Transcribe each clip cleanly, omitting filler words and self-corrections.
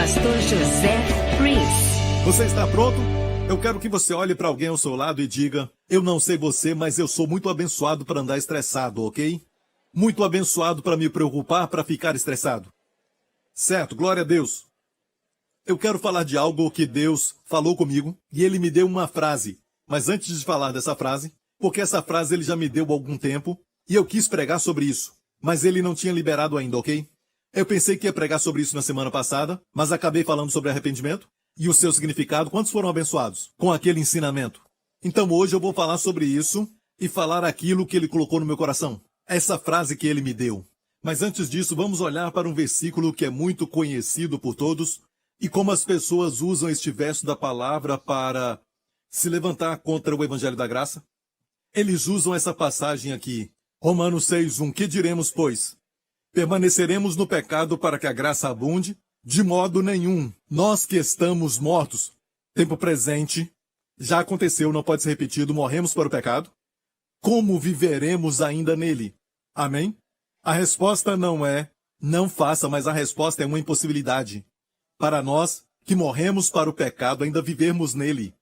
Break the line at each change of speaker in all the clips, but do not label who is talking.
Pastor José Priest.
Você está pronto? Eu quero que você olhe para alguém ao seu lado e diga: eu não sei você, mas eu sou muito abençoado para andar estressado, ok? Muito abençoado para me preocupar, para ficar estressado. Certo, glória a Deus. Eu quero falar de algo que Deus falou comigo e Ele me deu uma frase. Mas antes de falar dessa frase, porque essa frase Ele já me deu há algum tempo e eu quis pregar sobre isso, mas Ele não tinha liberado ainda, ok? Eu pensei que ia pregar sobre isso na semana passada, mas acabei falando sobre arrependimento e o seu significado. Quantos foram abençoados com aquele ensinamento? Então hoje eu vou falar sobre isso e falar aquilo que Ele colocou no meu coração. Essa frase que Ele me deu. Mas antes disso, vamos olhar para um versículo que é muito conhecido por todos e como as pessoas usam este verso da palavra para se levantar contra o Evangelho da Graça. Eles usam essa passagem aqui, Romanos 6:1. Que diremos, pois? Permaneceremos no pecado para que a graça abunde? De modo nenhum. Nós que estamos mortos, tempo presente, já aconteceu, não pode ser repetido, morremos para o pecado. Como viveremos ainda nele? Amém? A resposta não é não faça, mas a resposta é uma impossibilidade. Para nós que morremos para o pecado, ainda vivermos nele.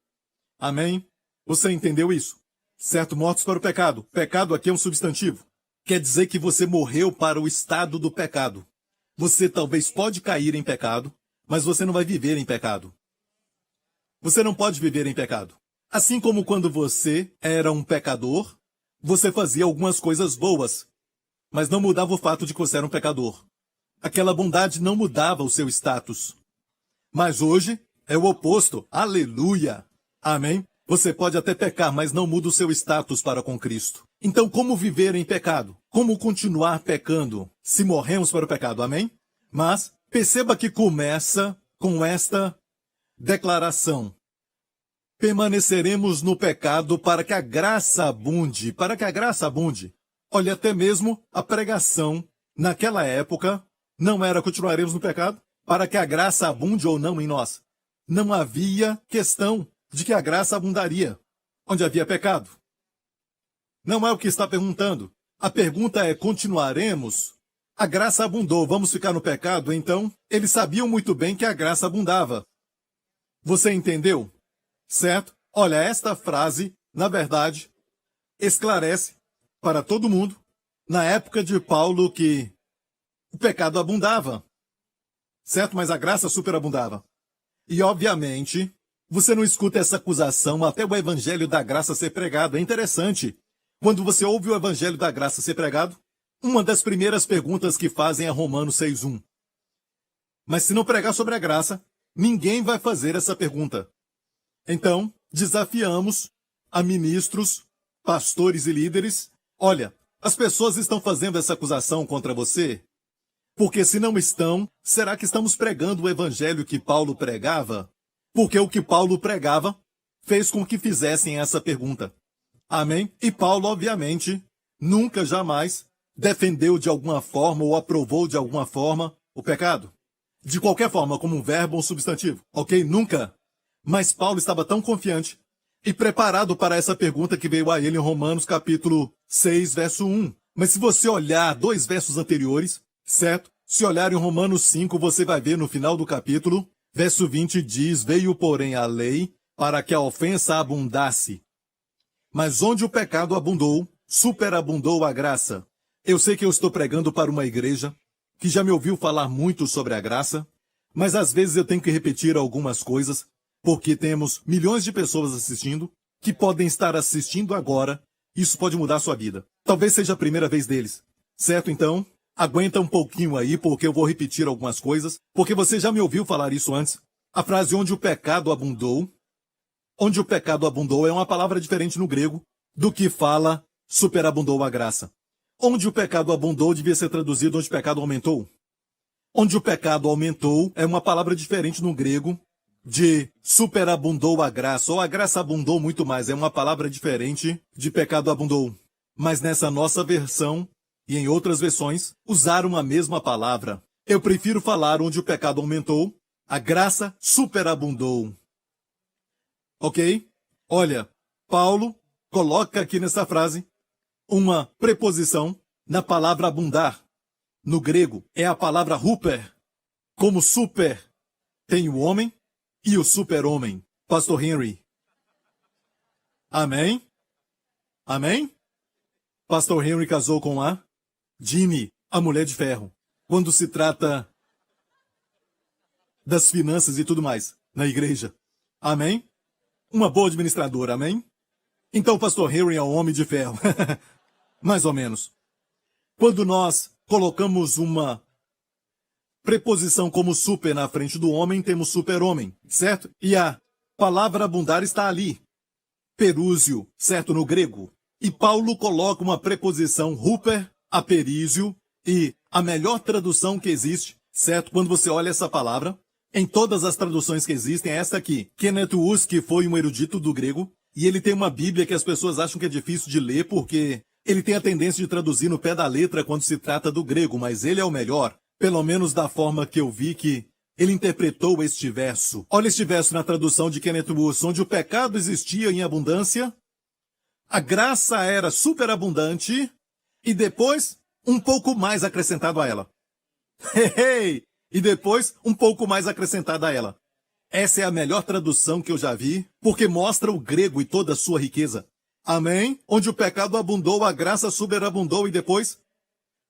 Amém? Você entendeu isso? Certo, mortos para o pecado. Pecado aqui é um substantivo. Quer dizer que você morreu para o estado do pecado. Você talvez pode cair em pecado, mas você não vai viver em pecado. Você não pode viver em pecado. Assim como quando você era um pecador, você fazia algumas coisas boas, mas não mudava o fato de que você era um pecador. Aquela bondade não mudava o seu status. Mas hoje é o oposto. Aleluia! Amém? Você pode até pecar, mas não muda o seu status para com Cristo. Então, como viver em pecado? Como continuar pecando se morremos para o pecado? Amém? Mas perceba que começa com esta declaração. Permaneceremos no pecado para que a graça abunde. Para que a graça abunde. Olha, até mesmo a pregação naquela época não era continuaremos no pecado para que a graça abunde ou não em nós. Não havia questão de que a graça abundaria onde havia pecado. Não é o que está perguntando. A pergunta é: continuaremos? A graça abundou, vamos ficar no pecado? Então, eles sabiam muito bem que a graça abundava. Você entendeu? Certo? Olha, esta frase, na verdade, esclarece para todo mundo, na época de Paulo, que o pecado abundava. Certo? Mas a graça superabundava. E, obviamente, você não escuta essa acusação até o Evangelho da Graça ser pregado. É interessante. Quando você ouve o Evangelho da Graça ser pregado, uma das primeiras perguntas que fazem é Romanos 6:1. Mas se não pregar sobre a graça, ninguém vai fazer essa pergunta. Então, desafiamos a ministros, pastores e líderes. Olha, as pessoas estão fazendo essa acusação contra você? Porque se não estão, será que estamos pregando o Evangelho que Paulo pregava? Porque o que Paulo pregava fez com que fizessem essa pergunta. Amém? E Paulo, obviamente, nunca, jamais defendeu de alguma forma ou aprovou de alguma forma o pecado. De qualquer forma, como um verbo ou substantivo. Ok? Nunca. Mas Paulo estava tão confiante e preparado para essa pergunta que veio a ele em Romanos capítulo 6, verso 1. Mas se você olhar 2 versos anteriores, certo? Se olhar em Romanos 5, você vai ver no final do capítulo, verso 20 diz: veio, porém, a lei para que a ofensa abundasse. Mas onde o pecado abundou, superabundou a graça. Eu sei que eu estou pregando para uma igreja que já me ouviu falar muito sobre a graça, mas às vezes eu tenho que repetir algumas coisas, porque temos milhões de pessoas assistindo, que podem estar assistindo agora. Isso pode mudar a sua vida. Talvez seja a primeira vez deles. Certo, então? Aguenta um pouquinho aí, porque eu vou repetir algumas coisas, porque você já me ouviu falar isso antes. A frase onde o pecado abundou. Onde o pecado abundou é uma palavra diferente no grego do que fala superabundou a graça. Onde o pecado abundou devia ser traduzido onde o pecado aumentou. Onde o pecado aumentou é uma palavra diferente no grego de superabundou a graça, ou a graça abundou muito mais. É uma palavra diferente de pecado abundou. Mas nessa nossa versão e em outras versões, usaram a mesma palavra. Eu prefiro falar onde o pecado aumentou, a graça superabundou. Ok? Olha, Paulo coloca aqui nessa frase uma preposição na palavra abundar. No grego, é a palavra huper, como super. Tem o homem e o super-homem. Pastor Henry. Amém? Amém? Pastor Henry casou com a Ginny, a mulher de ferro. Quando se trata das finanças e tudo mais, na igreja. Amém? Uma boa administradora, amém? Então o pastor Henry é um homem de ferro. Mais ou menos. Quando nós colocamos uma preposição como super na frente do homem, temos super-homem, certo? E a palavra abundar está ali. Perúzio, certo? No grego. E Paulo coloca uma preposição huper, aperísio, e a melhor tradução que existe, certo? Quando você olha essa palavra, em todas as traduções que existem, é essa aqui. Kenneth Wuest, que foi um erudito do grego, e ele tem uma Bíblia que as pessoas acham que é difícil de ler porque ele tem a tendência de traduzir no pé da letra quando se trata do grego, mas ele é o melhor, pelo menos da forma que eu vi que ele interpretou este verso. Olha este verso na tradução de Kenneth Wuest, onde o pecado existia em abundância, a graça era superabundante e depois um pouco mais acrescentado a ela. E depois um pouco mais acrescentado a ela. Essa é a melhor tradução que eu já vi, porque mostra o grego e toda a sua riqueza. Amém? Onde o pecado abundou, a graça superabundou e depois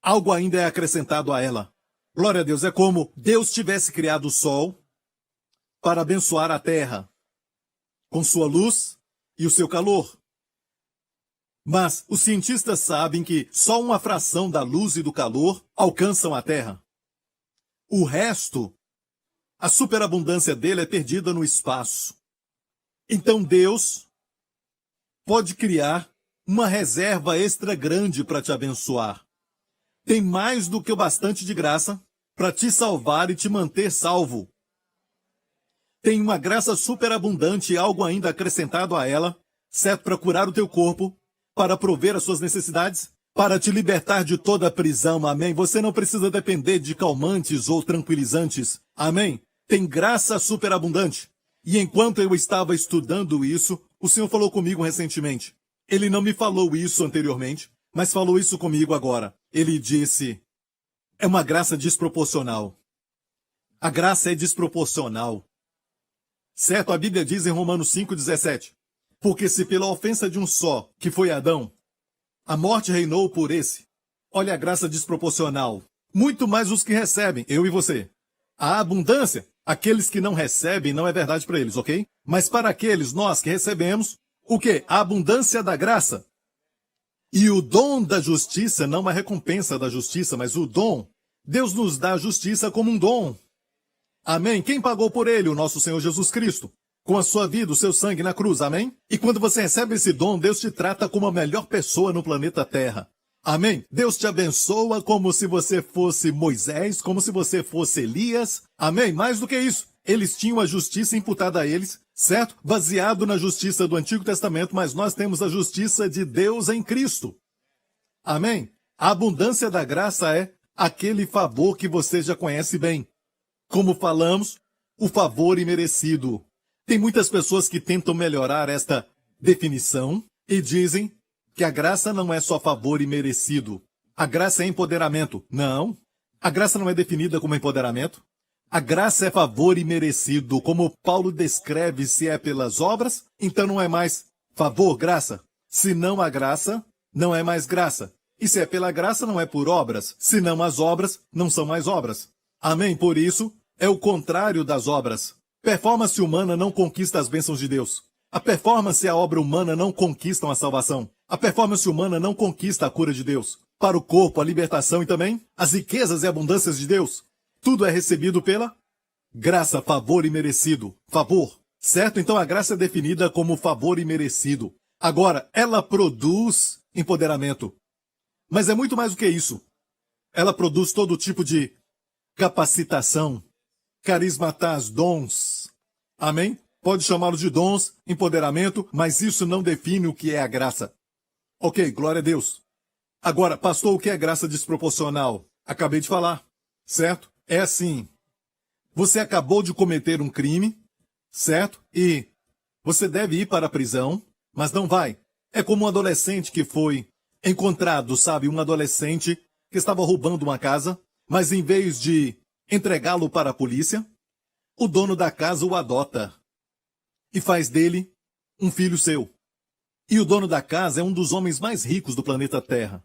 algo ainda é acrescentado a ela. Glória a Deus, é como Deus tivesse criado o sol para abençoar a terra com sua luz e o seu calor. Mas os cientistas sabem que só uma fração da luz e do calor alcançam a terra. O resto, a superabundância dele é perdida no espaço. Então Deus pode criar uma reserva extra grande para te abençoar. Tem mais do que o bastante de graça para te salvar e te manter salvo. Tem uma graça superabundante e algo ainda acrescentado a ela, certo? Para curar o teu corpo, para prover as suas necessidades, para te libertar de toda a prisão, amém? Você não precisa depender de calmantes ou tranquilizantes, amém? Tem graça superabundante. E enquanto eu estava estudando isso, o Senhor falou comigo recentemente. Ele não me falou isso anteriormente, mas falou isso comigo agora. Ele disse, é uma graça desproporcional. A graça é desproporcional. Certo? A Bíblia diz em Romanos 5,17, porque se pela ofensa de um só, que foi Adão, a morte reinou por esse. Olha a graça desproporcional. Muito mais os que recebem, eu e você. A abundância, aqueles que não recebem, não é verdade para eles, ok? Mas para aqueles, nós que recebemos, o quê? A abundância da graça. E o dom da justiça, não a recompensa da justiça, mas o dom. Deus nos dá a justiça como um dom. Amém? Quem pagou por ele? O nosso Senhor Jesus Cristo. Com a sua vida, o seu sangue na cruz, amém? E quando você recebe esse dom, Deus te trata como a melhor pessoa no planeta Terra. Amém? Deus te abençoa como se você fosse Moisés, como se você fosse Elias. Amém? Mais do que isso, eles tinham a justiça imputada a eles, certo? Baseado na justiça do Antigo Testamento, mas nós temos a justiça de Deus em Cristo. Amém? A abundância da graça é aquele favor que você já conhece bem. Como falamos, o favor imerecido. Tem muitas pessoas que tentam melhorar esta definição e dizem que a graça não é só favor imerecido. A graça é empoderamento. Não. A graça não é definida como empoderamento. A graça é favor imerecido. Como Paulo descreve, se é pelas obras, então não é mais favor, graça. Se não há graça, não é mais graça. E se é pela graça, não é por obras. Se não as obras, não são mais obras. Amém? Por isso, é o contrário das obras. Performance humana não conquista as bênçãos de Deus. A performance e a obra humana não conquistam a salvação. A performance humana não conquista a cura de Deus. Para o corpo, a libertação e também as riquezas e abundâncias de Deus. Tudo é recebido pela graça, favor imerecido. Favor. Certo? Então a graça é definida como favor imerecido. Agora, ela produz empoderamento. Mas é muito mais do que isso. Ela produz todo tipo de capacitação, carismatas, dons. Amém? Pode chamá-los de dons, empoderamento, mas isso não define o que é a graça. Ok, glória a Deus. Agora, pastor, o que é graça desproporcional? Acabei de falar, certo? É assim. Você acabou de cometer um crime, certo? E você deve ir para a prisão, mas não vai. É como um adolescente que foi encontrado, sabe? Um adolescente que estava roubando uma casa, mas em vez de entregá-lo para a polícia, o dono da casa o adota e faz dele um filho seu. E o dono da casa é um dos homens mais ricos do planeta Terra.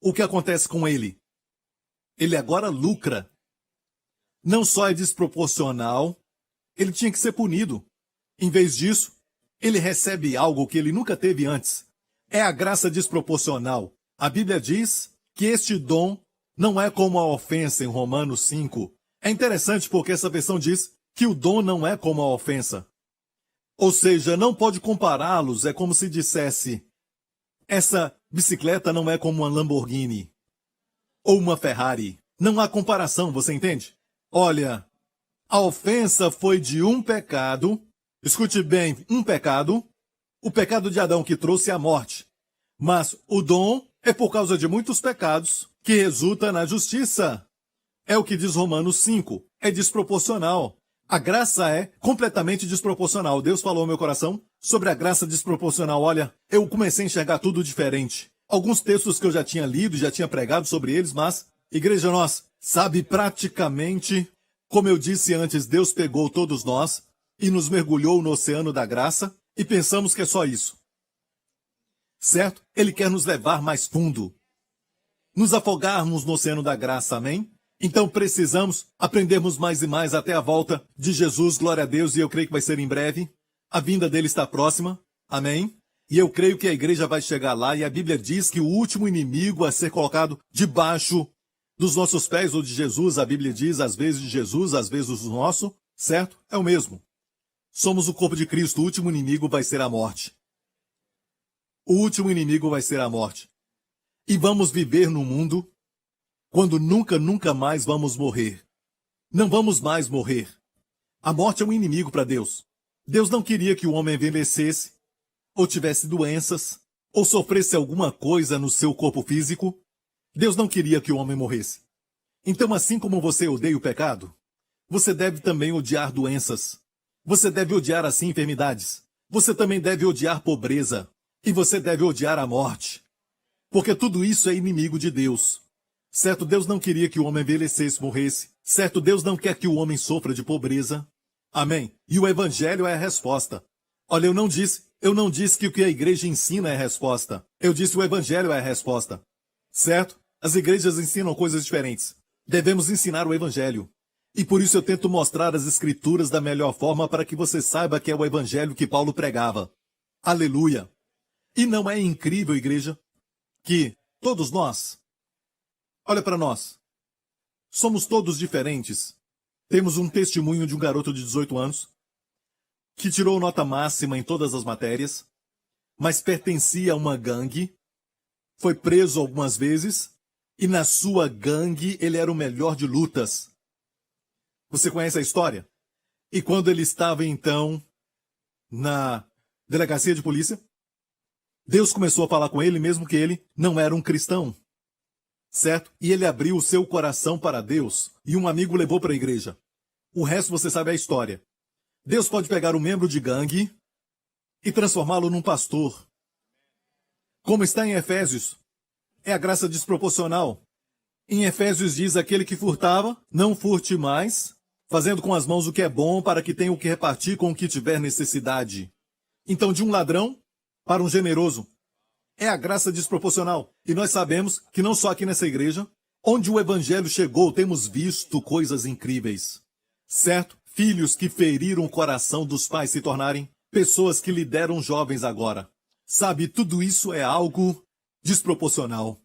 O que acontece com ele? Ele agora lucra. Não só é desproporcional, ele tinha que ser punido. Em vez disso, ele recebe algo que ele nunca teve antes. É a graça desproporcional. A Bíblia diz que este dom não é como a ofensa em Romanos 5. É interessante porque essa versão diz que o dom não é como a ofensa. Ou seja, não pode compará-los. É como se dissesse: essa bicicleta não é como uma Lamborghini ou uma Ferrari. Não há comparação, você entende? Olha, a ofensa foi de um pecado. Escute bem, um pecado. O pecado de Adão que trouxe a morte. Mas o dom é por causa de muitos pecados que resulta na justiça. É o que diz Romanos 5. É desproporcional. A graça é completamente desproporcional. Deus falou ao meu coração sobre a graça desproporcional. Olha, eu comecei a enxergar tudo diferente. Alguns textos que eu já tinha lido, já tinha pregado sobre eles, mas, igreja, nós, sabe, praticamente, como eu disse antes, Deus pegou todos nós e nos mergulhou no oceano da graça e pensamos que é só isso. Certo? Ele quer nos levar mais fundo. Nos afogarmos no oceano da graça, amém? Então precisamos aprendermos mais e mais até a volta de Jesus, glória a Deus, e eu creio que vai ser em breve. A vinda dele está próxima, amém? E eu creio que a igreja vai chegar lá, e a Bíblia diz que o último inimigo a ser colocado debaixo dos nossos pés, ou de Jesus, a Bíblia diz, às vezes de Jesus, às vezes do nosso, certo? É o mesmo. Somos o corpo de Cristo, o último inimigo vai ser a morte. O último inimigo vai ser a morte. E vamos viver num mundo quando nunca mais vamos morrer. Não vamos mais morrer. A morte é um inimigo para Deus. Deus não queria que o homem envelhecesse, ou tivesse doenças, ou sofresse alguma coisa no seu corpo físico. Deus não queria que o homem morresse. Então, assim como você odeia o pecado, você deve também odiar doenças. Você deve odiar, assim, enfermidades. Você também deve odiar pobreza. E você deve odiar a morte. Porque tudo isso é inimigo de Deus. Certo, Deus não queria que o homem envelhecesse, morresse. Certo, Deus não quer que o homem sofra de pobreza. Amém? E o evangelho é a resposta. Olha, eu não disse que o que a igreja ensina é a resposta. Eu disse que o evangelho é a resposta. Certo? As igrejas ensinam coisas diferentes. Devemos ensinar o evangelho. E por isso eu tento mostrar as escrituras da melhor forma para que você saiba que é o evangelho que Paulo pregava. Aleluia! E não é incrível, igreja, que todos nós, olha para nós, somos todos diferentes. Temos um testemunho de um garoto de 18 anos que tirou nota máxima em todas as matérias, mas pertencia a uma gangue, foi preso algumas vezes, e na sua gangue ele era o melhor de lutas. Você conhece a história? E quando ele estava, então, na delegacia de polícia, Deus começou a falar com ele, mesmo que ele não era um cristão. Certo? E ele abriu o seu coração para Deus, e um amigo levou para a igreja. O resto você sabe a história. Deus pode pegar um membro de gangue e transformá-lo num pastor. Como está em Efésios, é a graça desproporcional. Em Efésios diz: aquele que furtava, não furte mais, fazendo com as mãos o que é bom, para que tenha o que repartir com o que tiver necessidade. Então, de um ladrão para um generoso. É a graça desproporcional. E nós sabemos que não só aqui nessa igreja, onde o evangelho chegou, temos visto coisas incríveis. Certo? Filhos que feriram o coração dos pais se tornarem pessoas que lideram jovens agora. Sabe, tudo isso é algo desproporcional.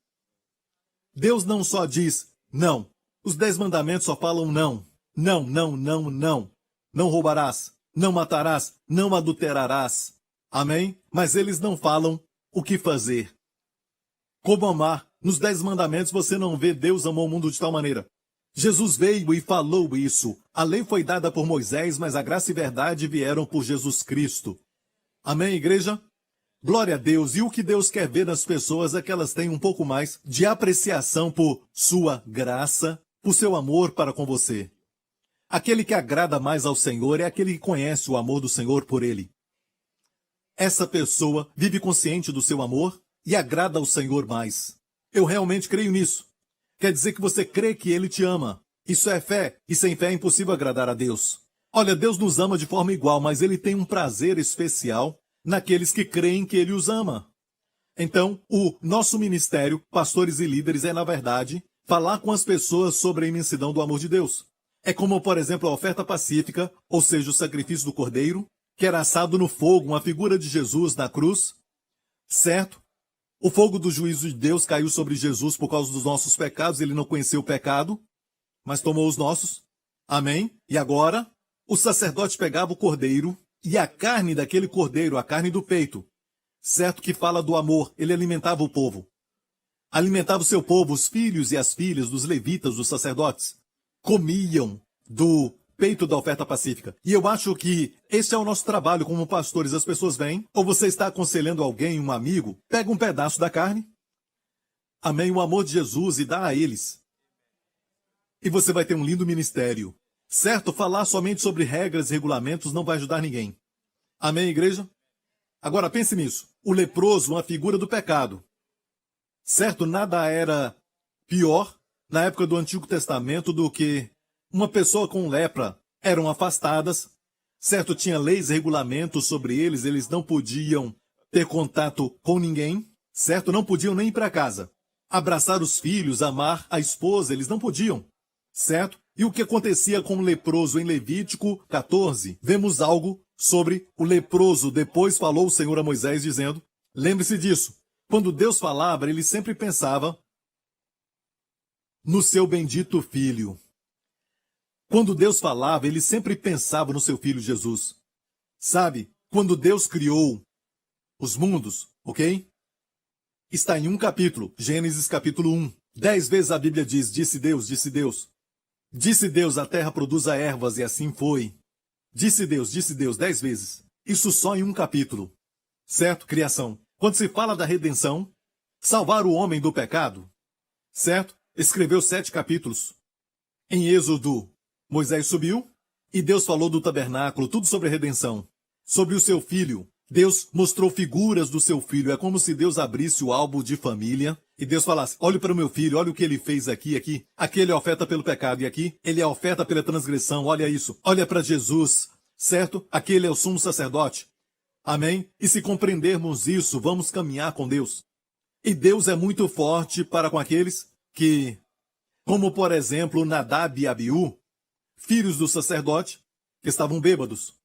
Deus não só diz não. Os 10 mandamentos só falam não. Não, não, não, não. Não roubarás, não matarás, não adulterarás. Amém? Mas eles não falam o que fazer. Como amar? Nos 10 mandamentos você não vê Deus amou o mundo de tal maneira. Jesus veio e falou isso. A lei foi dada por Moisés, mas a graça e verdade vieram por Jesus Cristo. Amém, igreja? Glória a Deus. E o que Deus quer ver nas pessoas é que elas tenham um pouco mais de apreciação por sua graça, por seu amor para com você. Aquele que agrada mais ao Senhor é aquele que conhece o amor do Senhor por ele. Essa pessoa vive consciente do seu amor e agrada ao Senhor mais. Eu realmente creio nisso. Quer dizer que você crê que Ele te ama. Isso é fé, e sem fé é impossível agradar a Deus. Olha, Deus nos ama de forma igual, mas Ele tem um prazer especial naqueles que creem que Ele os ama. Então, o nosso ministério, pastores e líderes, é, na verdade, falar com as pessoas sobre a imensidão do amor de Deus. É como, por exemplo, a oferta pacífica, ou seja, o sacrifício do cordeiro, que era assado no fogo, uma figura de Jesus na cruz, certo? O fogo do juízo de Deus caiu sobre Jesus por causa dos nossos pecados, ele não conheceu o pecado, mas tomou os nossos. Amém? E agora, o sacerdote pegava o cordeiro e a carne daquele cordeiro, a carne do peito, certo, que fala do amor, ele alimentava o povo. Alimentava o seu povo, os filhos e as filhas dos levitas, dos sacerdotes, comiam do peito da oferta pacífica. E eu acho que esse é o nosso trabalho como pastores. As pessoas vêm, ou você está aconselhando alguém, um amigo, pega um pedaço da carne, amém, o amor de Jesus e dá a eles. E você vai ter um lindo ministério. Certo? Falar somente sobre regras e regulamentos não vai ajudar ninguém. Amém, igreja? Agora pense nisso. O leproso, uma figura do pecado. Certo? Nada era pior na época do Antigo Testamento do que uma pessoa com lepra. Eram afastadas. Certo? Tinha leis e regulamentos sobre eles. Eles não podiam ter contato com ninguém. Certo? Não podiam nem ir para casa. Abraçar os filhos, amar a esposa, eles não podiam. Certo? E o que acontecia com o leproso em Levítico 14? Vemos algo sobre o leproso. Depois falou o Senhor a Moisés dizendo, lembre-se disso, quando Deus falava, ele sempre pensava no seu bendito filho. Quando Deus falava, ele sempre pensava no seu filho Jesus. Sabe, quando Deus criou os mundos, ok? Está em um capítulo, Gênesis capítulo 1. 10 vezes a Bíblia diz, disse Deus, disse Deus. Disse Deus, a terra produza ervas, e assim foi. Disse Deus, 10 vezes. Isso só em um capítulo. Certo? Criação. Quando se fala da redenção, salvar o homem do pecado, certo? Escreveu 7 capítulos. Em Êxodo, Moisés subiu, e Deus falou do tabernáculo, tudo sobre a redenção. Sobre o seu filho. Deus mostrou figuras do seu filho. É como se Deus abrisse o álbum de família e Deus falasse, olhe para o meu filho, olha o que ele fez aqui, aqui. Aqui ele é oferta pelo pecado e aqui ele é oferta pela transgressão. Olha isso. Olha para Jesus, certo? Aqui ele é o sumo sacerdote. Amém? E se compreendermos isso, vamos caminhar com Deus. E Deus é muito forte para com aqueles que, como por exemplo Nadab e Abiú, filhos do sacerdote, que estavam bêbados.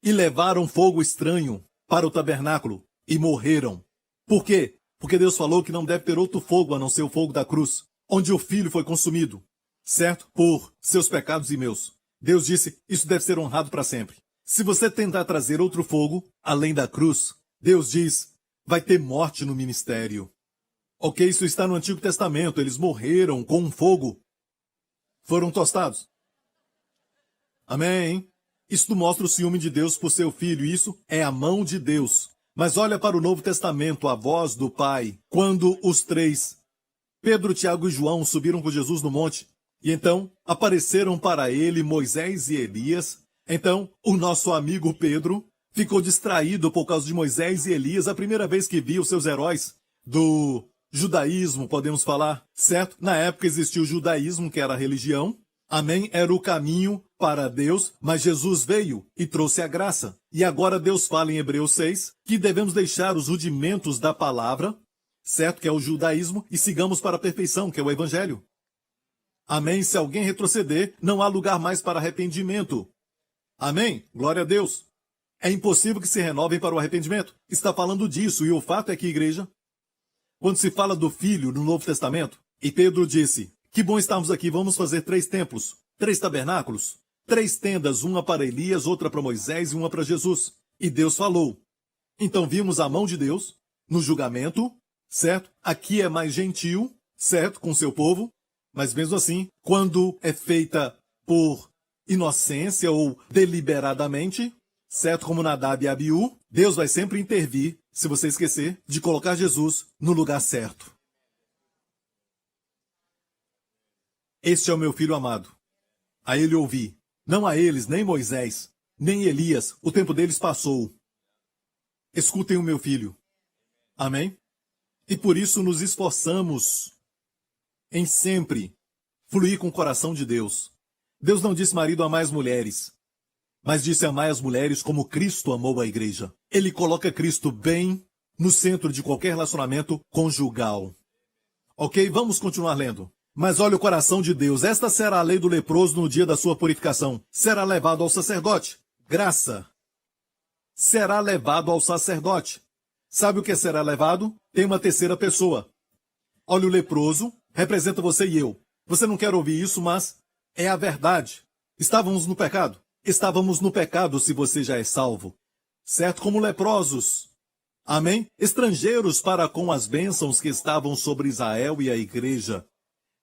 E levaram fogo estranho para o tabernáculo e morreram. Por quê? Porque Deus falou que não deve ter outro fogo a não ser o fogo da cruz, onde o filho foi consumido, certo? Por seus pecados e meus. Deus disse, isso deve ser honrado para sempre. Se você tentar trazer outro fogo, além da cruz, Deus diz, vai ter morte no ministério. Ok, isso está no Antigo Testamento, eles morreram com um fogo. Foram tostados. Amém? Isto mostra o ciúme de Deus por seu filho, e isso é a mão de Deus. Mas olha para o Novo Testamento, a voz do Pai, quando os 3, Pedro, Tiago e João, subiram com Jesus no monte, e então apareceram para ele Moisés e Elias. Então, o nosso amigo Pedro ficou distraído por causa de Moisés e Elias, a primeira vez que viu seus heróis do judaísmo, podemos falar, certo? Na época existia o judaísmo, que era a religião. Amém? Era o caminho para Deus, mas Jesus veio e trouxe a graça. E agora Deus fala em Hebreus 6 que devemos deixar os rudimentos da palavra, certo? Que é o judaísmo, e sigamos para a perfeição, que é o evangelho. Amém? Se alguém retroceder, não há lugar mais para arrependimento. Amém? Glória a Deus. É impossível que se renovem para o arrependimento. Está falando disso, e o fato é que, igreja, quando se fala do Filho no Novo Testamento, e Pedro disse, que bom estarmos aqui, vamos fazer 3 templos, 3 tabernáculos, 3 tendas, uma para Elias, outra para Moisés e uma para Jesus. E Deus falou. Então vimos a mão de Deus no julgamento, certo? Aqui é mais gentil, certo? Com seu povo, mas mesmo assim, quando é feita por inocência ou deliberadamente, certo? Como Nadab e Abiú, Deus vai sempre intervir, se você esquecer, de colocar Jesus no lugar certo. Este é o meu filho amado. A ele ouvi. Não a eles, nem Moisés, nem Elias. O tempo deles passou. Escutem o meu filho. Amém? E por isso nos esforçamos em sempre fluir com o coração de Deus. Deus não disse marido a mais mulheres. mas disse amai as mulheres como Cristo amou a igreja. Ele coloca Cristo bem no centro de qualquer relacionamento conjugal. Ok, vamos continuar lendo. Mas olha o coração de Deus. Esta será a lei do leproso no dia da sua purificação. Será levado ao sacerdote. Graça. Será levado ao sacerdote. Sabe o que será levado? Tem uma terceira pessoa. Olha, o leproso representa você e eu. Você não quer ouvir isso, mas é a verdade. Estávamos no pecado. Estávamos no pecado se você já é salvo. Certo? Como leprosos. Amém? Estrangeiros para com as bênçãos que estavam sobre Israel e a igreja.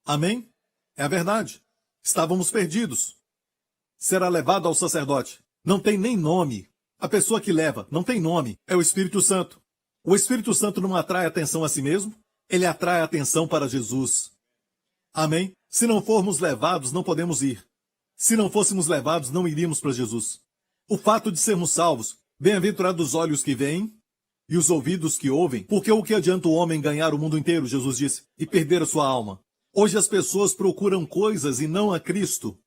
Amém? É a verdade. Estávamos perdidos. Será levado ao sacerdote. Não tem nem nome. A pessoa que leva não tem nome. É o Espírito Santo. O Espírito Santo não atrai atenção a si mesmo. Ele atrai atenção para Jesus. Amém? Se não formos levados, não podemos ir. Se não fôssemos levados, não iríamos para Jesus. O fato de sermos salvos, bem-aventurados os olhos que veem e os ouvidos que ouvem, porque o que adianta o homem ganhar o mundo inteiro, Jesus disse, e perder a sua alma? Hoje as pessoas procuram coisas e não a Cristo.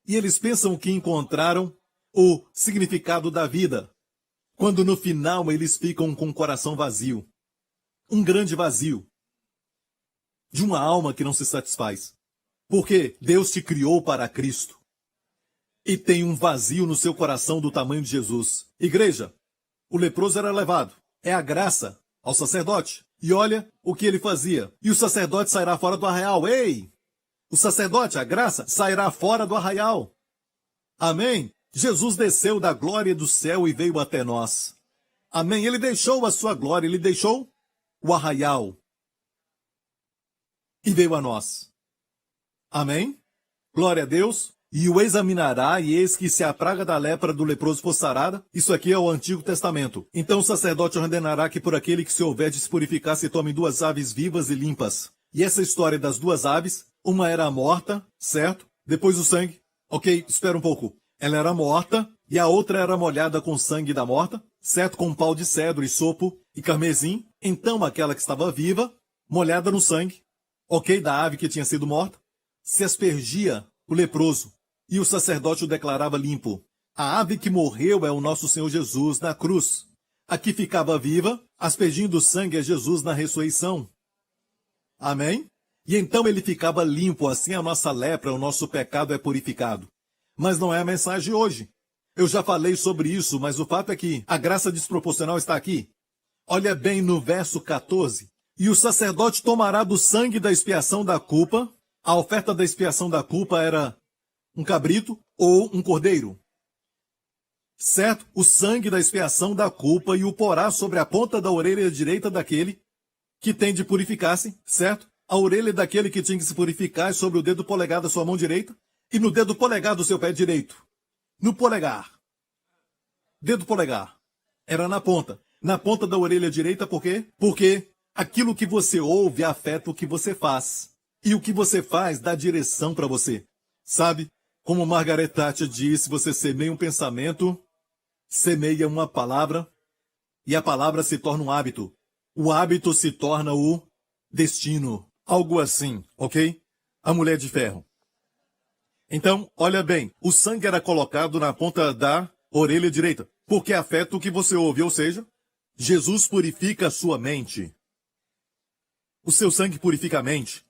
E eles pensam que encontraram o significado da vida, quando no final eles ficam com o coração vazio. Um grande vazio. De uma alma que não se satisfaz. Porque Deus te criou para Cristo. E tem um vazio no seu coração do tamanho de Jesus. Igreja, o leproso era levado. É a graça ao sacerdote. E olha o que ele fazia. E o sacerdote sairá fora do arraial. Ei! O sacerdote, a graça, sairá fora do arraial. Amém? Jesus desceu da glória do céu e veio até nós. Amém? Ele deixou a sua glória, ele deixou o arraial. E veio a nós. Amém? Glória a Deus. E o examinará, e eis que se a praga da lepra do leproso for sarada, isso aqui é o Antigo Testamento. Então o sacerdote ordenará que por aquele que se houver de se purificar se tomem 2 aves vivas e limpas. E essa história das 2 aves, uma era morta, certo? Depois o sangue. Ok, espera um pouco. Ela era morta, e a outra era molhada com sangue da morta, certo? Com pau de cedro e sopo e carmesim. Então aquela que estava viva, molhada no sangue, ok, da ave que tinha sido morta, se aspergia o leproso. E o sacerdote o declarava limpo. A ave que morreu é o nosso Senhor Jesus na cruz. A que ficava viva, aspergindo o sangue, é Jesus na ressurreição. Amém? E então ele ficava limpo, assim a nossa lepra, o nosso pecado é purificado. Mas não é a mensagem hoje. Eu já falei sobre isso, mas o fato é que a graça desproporcional está aqui. Olha bem no verso 14. E o sacerdote tomará do sangue da expiação da culpa. A oferta da expiação da culpa era um cabrito ou um cordeiro. Certo? O sangue da expiação da culpa e o porá sobre a ponta da orelha direita daquele que tem de purificar-se, certo? A orelha daquele que tinha que se purificar sobre o dedo polegar da sua mão direita e no dedo polegar do seu pé direito. No polegar. Dedo polegar. Era na ponta. Na ponta da orelha direita, por quê? Porque aquilo que você ouve afeta o que você faz. E o que você faz dá direção para você. Sabe? Como Margaret Thatcher disse, você semeia um pensamento, semeia uma palavra, e a palavra se torna um hábito. O hábito se torna o destino. Algo assim, ok? A mulher de ferro. Então, olha bem, o sangue era colocado na ponta da orelha direita, porque afeta o que você ouve, ou seja, Jesus purifica a sua mente. O seu sangue purifica a mente,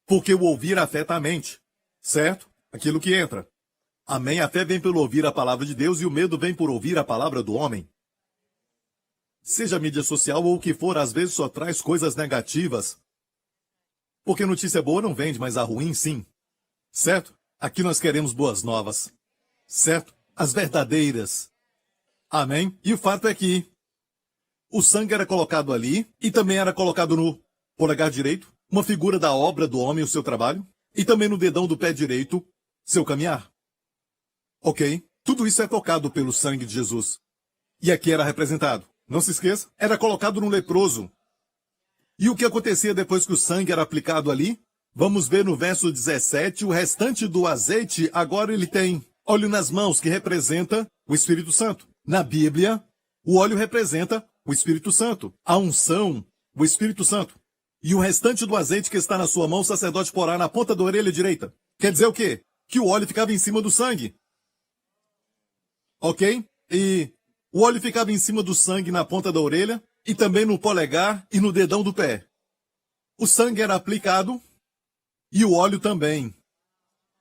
porque o ouvir afeta a mente, certo? Aquilo que entra. Amém? A fé vem pelo ouvir a palavra de Deus e o medo vem por ouvir a palavra do homem. Seja mídia social ou o que for, às vezes só traz coisas negativas. Porque notícia boa não vende, mas a ruim sim. Certo? Aqui nós queremos boas novas. Certo? As verdadeiras. Amém? E o fato é que o sangue era colocado ali e também era colocado no polegar direito, uma figura da obra do homem, o seu trabalho, e também no dedão do pé direito, seu caminhar. Ok? Tudo isso é tocado pelo sangue de Jesus. E aqui era representado. Não se esqueça, era colocado no leproso. E o que acontecia depois que o sangue era aplicado ali? Vamos ver no verso 17, o restante do azeite, agora ele tem óleo nas mãos, que representa o Espírito Santo. Na Bíblia, o óleo representa o Espírito Santo. A unção, o Espírito Santo. E o restante do azeite que está na sua mão, o sacerdote porá na ponta da orelha direita. Quer dizer o quê? Que o óleo ficava em cima do sangue. Ok? E o óleo ficava em cima do sangue na ponta da orelha e também no polegar e no dedão do pé. O sangue era aplicado e o óleo também.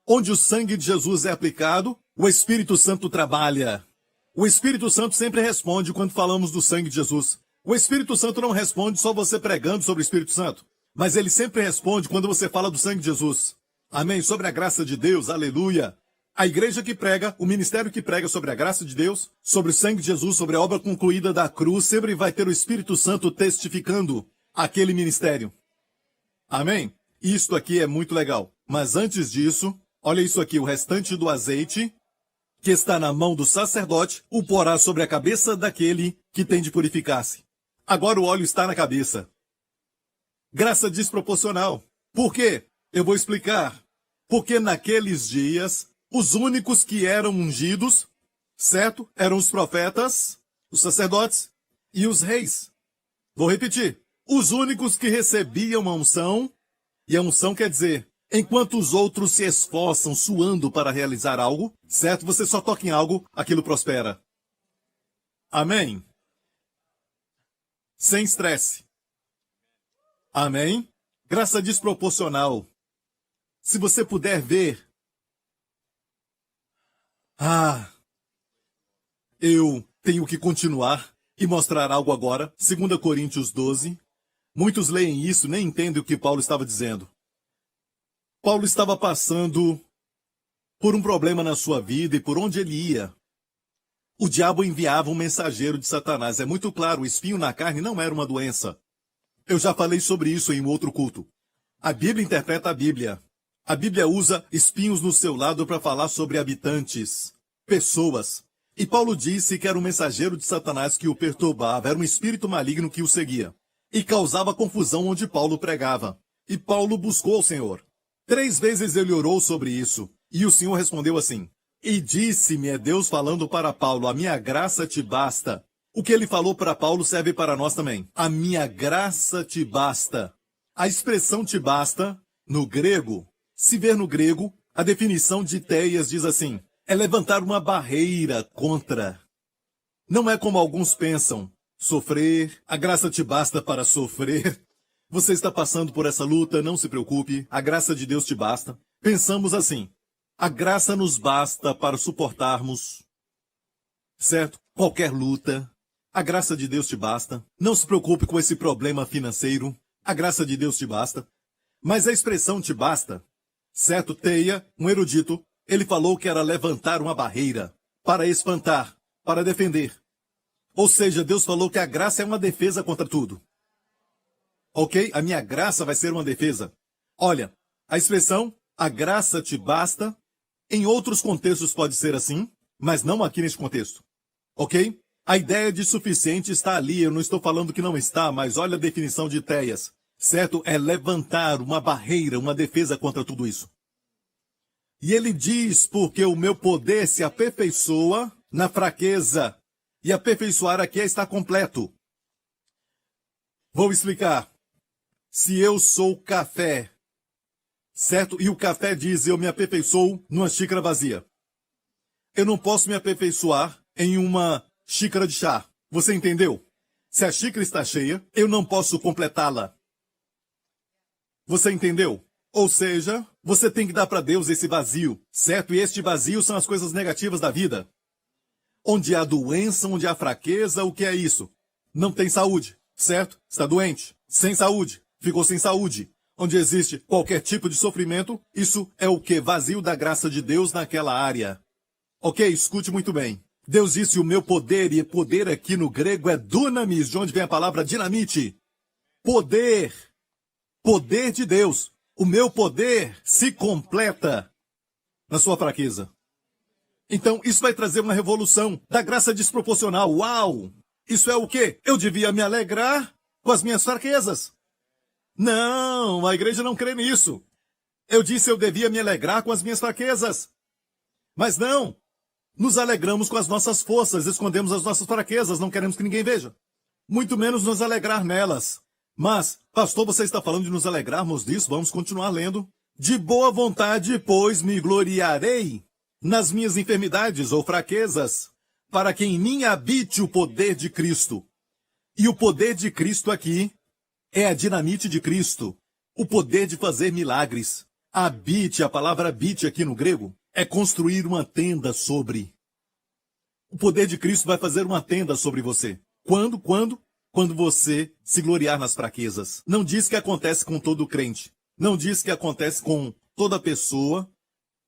Onde o sangue de Jesus é aplicado, o Espírito Santo trabalha. O Espírito Santo sempre responde quando falamos do sangue de Jesus. O Espírito Santo não responde só você pregando sobre o Espírito Santo, mas ele sempre responde quando você fala do sangue de Jesus. Amém? Sobre a graça de Deus, aleluia. A igreja que prega, o ministério que prega sobre a graça de Deus, sobre o sangue de Jesus, sobre a obra concluída da cruz, sempre vai ter o Espírito Santo testificando aquele ministério. Amém? Isto aqui é muito legal. Mas antes disso, olha isso aqui, o restante do azeite, que está na mão do sacerdote, o porá sobre a cabeça daquele que tem de purificar-se. Agora o óleo está na cabeça. Graça desproporcional. Por quê? Eu vou explicar. Porque naqueles dias, os únicos que eram ungidos, certo? Eram os profetas, os sacerdotes e os reis. Vou repetir. Os únicos que recebiam a unção, e a unção quer dizer, enquanto os outros se esforçam, suando para realizar algo, certo? Você só toca em algo, aquilo prospera. Amém? Sem estresse. Amém? Graça desproporcional. Se você puder ver. Eu tenho que continuar e mostrar algo agora. 2 Coríntios 12. Muitos leem isso, nem entendem o que Paulo estava dizendo. Paulo estava passando por um problema na sua vida e por onde ele ia. O diabo enviava um mensageiro de Satanás. É muito claro, o espinho na carne não era uma doença. Eu já falei sobre isso em um outro culto. A Bíblia interpreta a Bíblia. A Bíblia usa espinhos no seu lado para falar sobre habitantes, pessoas. E Paulo disse que era um mensageiro de Satanás que o perturbava, era um espírito maligno que o seguia. E causava confusão onde Paulo pregava. E Paulo buscou o Senhor. 3 vezes ele orou sobre isso. E o Senhor respondeu assim: e disse-me, é Deus falando para Paulo, a minha graça te basta. O que ele falou para Paulo serve para nós também. A minha graça te basta. A expressão te basta, no grego, se ver no grego, a definição de Teias diz assim, é levantar uma barreira contra. Não é como alguns pensam, sofrer, a graça te basta para sofrer. Você está passando por essa luta, não se preocupe, a graça de Deus te basta. Pensamos assim, a graça nos basta para suportarmos, certo? Qualquer luta. A graça de Deus te basta. Não se preocupe com esse problema financeiro. A graça de Deus te basta. Mas a expressão te basta, certo? Teia, um erudito, ele falou que era levantar uma barreira para espantar, para defender. Ou seja, Deus falou que a graça é uma defesa contra tudo. Ok? A minha graça vai ser uma defesa. Olha, a expressão, a graça te basta, em outros contextos pode ser assim, mas não aqui neste contexto. Ok? A ideia de suficiente está ali, eu não estou falando que não está, mas olha a definição de Teias. Certo? É levantar uma barreira, uma defesa contra tudo isso. E ele diz, porque o meu poder se aperfeiçoa na fraqueza. E aperfeiçoar aqui é estar completo. Vou explicar. Se eu sou café, certo? E o café diz, eu me aperfeiçoo numa xícara vazia. Eu não posso me aperfeiçoar em uma xícara de chá. Você entendeu? Se a xícara está cheia, eu não posso completá-la. Você entendeu? Ou seja, você tem que dar para Deus esse vazio, certo? E este vazio são as coisas negativas da vida. Onde há doença, onde há fraqueza, o que é isso? Não tem saúde, certo? Está doente, sem saúde, ficou sem saúde. Onde existe qualquer tipo de sofrimento, isso é o que? Vazio da graça de Deus naquela área. Ok, escute muito bem. Deus disse o meu poder, e poder aqui no grego é dunamis, de onde vem a palavra dinamite. Poder. Poder de Deus. O meu poder se completa na sua fraqueza. Então, isso vai trazer uma revolução da graça desproporcional. Uau! Isso é o quê? Eu devia me alegrar com as minhas fraquezas. Não, a igreja não crê nisso. Eu disse eu devia me alegrar com as minhas fraquezas. Mas não. Nos alegramos com as nossas forças, escondemos as nossas fraquezas, não queremos que ninguém veja. Muito menos nos alegrar nelas. Mas, pastor, você está falando de nos alegrarmos disso? Vamos continuar lendo. De boa vontade, pois, me gloriarei nas minhas enfermidades ou fraquezas, para que em mim habite o poder de Cristo. E o poder de Cristo aqui é a dinamite de Cristo, o poder de fazer milagres. Habite, a palavra habite aqui no grego, é construir uma tenda sobre. O poder de Cristo vai fazer uma tenda sobre você. Quando? Quando você se gloriar nas fraquezas. Não diz que acontece com todo crente. Não diz que acontece com toda pessoa.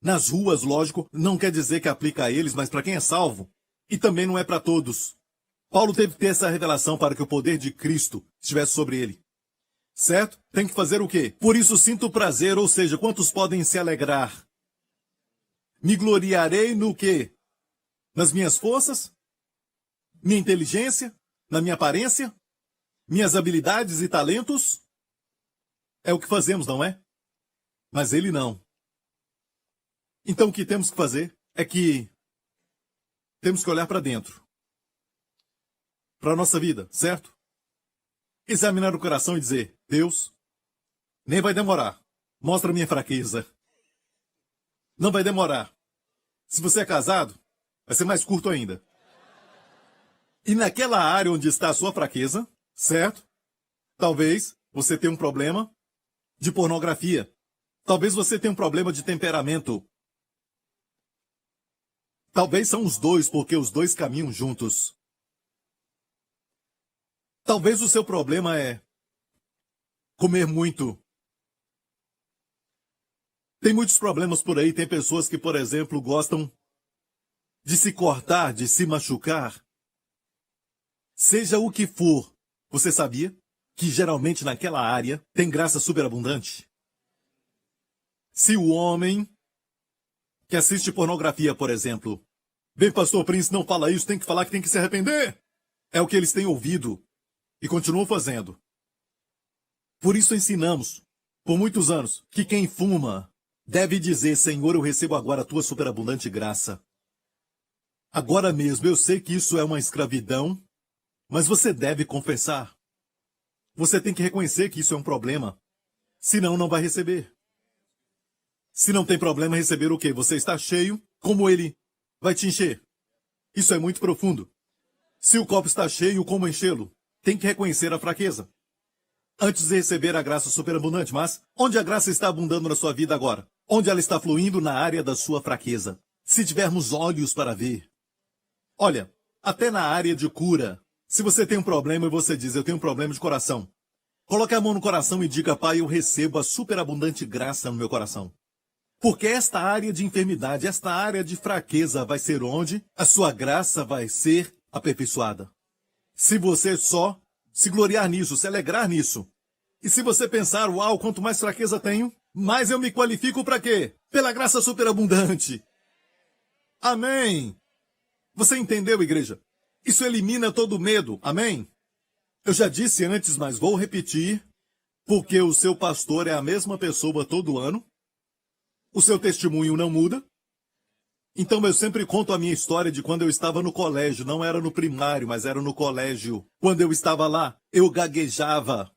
Nas ruas, lógico, não quer dizer que aplica a eles, mas para quem é salvo. E também não é para todos. Paulo teve que ter essa revelação para que o poder de Cristo estivesse sobre ele. Certo? Tem que fazer o quê? Por isso sinto prazer, ou seja, quantos podem se alegrar? Me gloriarei no quê? Nas minhas forças? Minha inteligência? Na minha aparência? Minhas habilidades e talentos? É o que fazemos, não é? Mas ele não. Então o que temos que fazer é que temos que olhar para dentro. Para a nossa vida, certo? Examinar o coração e dizer, Deus, nem vai demorar. Mostra a minha fraqueza. Não vai demorar. Se você é casado, vai ser mais curto ainda. E naquela área onde está a sua fraqueza, certo? Talvez você tenha um problema de pornografia. Talvez você tenha um problema de temperamento. Talvez são os dois, porque os dois caminham juntos. Talvez o seu problema é comer muito. Tem muitos problemas por aí. Tem pessoas que, por exemplo, gostam de se cortar, de se machucar. Seja o que for, você sabia que geralmente naquela área tem graça superabundante? Se o homem que assiste pornografia, por exemplo, bem, pastor Prince, não fala isso, tem que falar que tem que se arrepender. É o que eles têm ouvido e continuam fazendo. Por isso ensinamos, por muitos anos, que quem fuma deve dizer, Senhor, eu recebo agora a tua superabundante graça. Agora mesmo, eu sei que isso é uma escravidão, mas você deve confessar. Você tem que reconhecer que isso é um problema. Senão, não vai receber. Se não tem problema receber o quê? Você está cheio, como ele vai te encher? Isso é muito profundo. Se o copo está cheio, como enchê-lo? Tem que reconhecer a fraqueza. Antes de receber a graça superabundante, mas onde a graça está abundando na sua vida agora? Onde ela está fluindo na área da sua fraqueza? Se tivermos olhos para ver. Olha, até na área de cura. Se você tem um problema e você diz, eu tenho um problema de coração. Coloque a mão no coração e diga, Pai, eu recebo a superabundante graça no meu coração. Porque esta área de enfermidade, esta área de fraqueza vai ser onde a sua graça vai ser aperfeiçoada. Se você só se gloriar nisso, se alegrar nisso. E se você pensar, uau, quanto mais fraqueza tenho, mais eu me qualifico para quê? Pela graça superabundante. Amém. Você entendeu, igreja? Isso elimina todo medo. Amém? Eu já disse antes, mas vou repetir, porque o seu pastor é a mesma pessoa todo ano. O seu testemunho não muda. Então eu sempre conto a minha história de quando eu estava no colégio. Não era no primário, mas era no colégio. Quando eu estava lá, eu gaguejava.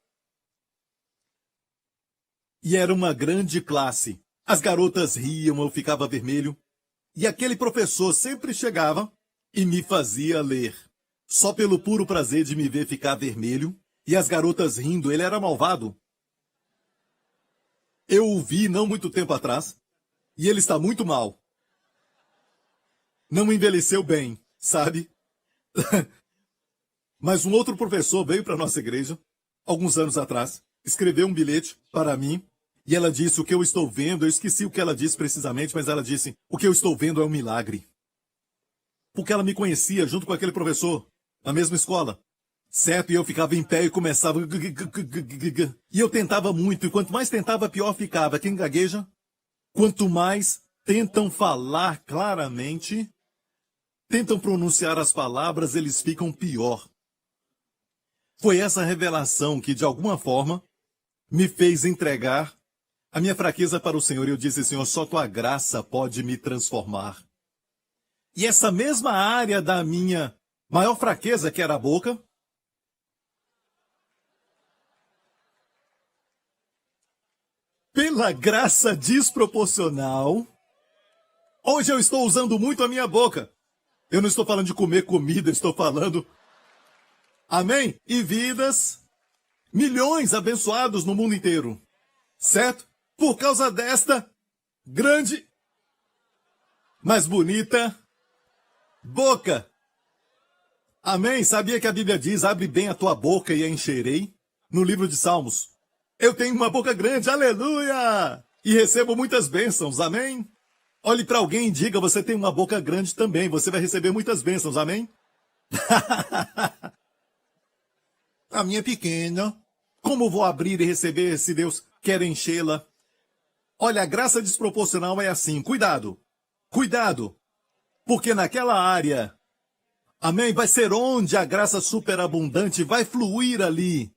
E era uma grande classe. As garotas riam, eu ficava vermelho. E aquele professor sempre chegava e me fazia ler. Só pelo puro prazer de me ver ficar vermelho. E as garotas rindo, ele era malvado. Eu o vi não muito tempo atrás. E ele está muito mal. Não envelheceu bem, sabe? Mas um outro professor veio para a nossa igreja, alguns anos atrás, escreveu um bilhete para mim, e ela disse, o que eu estou vendo, eu esqueci o que ela disse precisamente, mas ela disse, o que eu estou vendo é um milagre. Porque ela me conhecia junto com aquele professor, na mesma escola. Certo? E eu ficava em pé e começava... E eu tentava muito, e quanto mais tentava, pior ficava. Quem gagueja? Quanto mais tentam falar claramente, tentam pronunciar as palavras, eles ficam pior. Foi essa revelação que, de alguma forma, me fez entregar a minha fraqueza para o Senhor. E eu disse, Senhor, só tua graça pode me transformar. E essa mesma área da minha maior fraqueza, que era a boca, pela graça desproporcional, hoje eu estou usando muito a minha boca. Eu não estou falando de comer comida, estou falando... Amém? E vidas, milhões abençoados no mundo inteiro. Certo? Por causa desta grande, mas bonita boca. Amém? Sabia que a Bíblia diz, abre bem a tua boca e a encherei? No livro de Salmos. Eu tenho uma boca grande, aleluia! E recebo muitas bênçãos, amém? Olhe para alguém e diga, você tem uma boca grande também, você vai receber muitas bênçãos, amém? A minha é pequena. Como vou abrir e receber se Deus quer enchê-la? Olha, a graça desproporcional é assim, cuidado, cuidado, porque naquela área, amém, vai ser onde a graça superabundante vai fluir ali.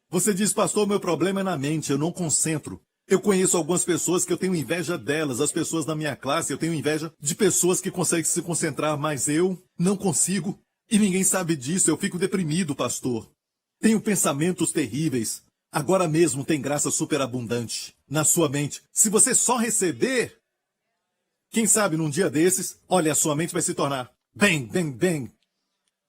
Você diz, pastor, meu problema é na mente, eu não concentro. Eu conheço algumas pessoas que eu tenho inveja delas, as pessoas da minha classe, eu tenho inveja de pessoas que conseguem se concentrar, mas eu não consigo. E ninguém sabe disso, eu fico deprimido, pastor. Tenho pensamentos terríveis. Agora mesmo tem graça superabundante na sua mente. Se você só receber, quem sabe num dia desses, olha, a sua mente vai se tornar bem.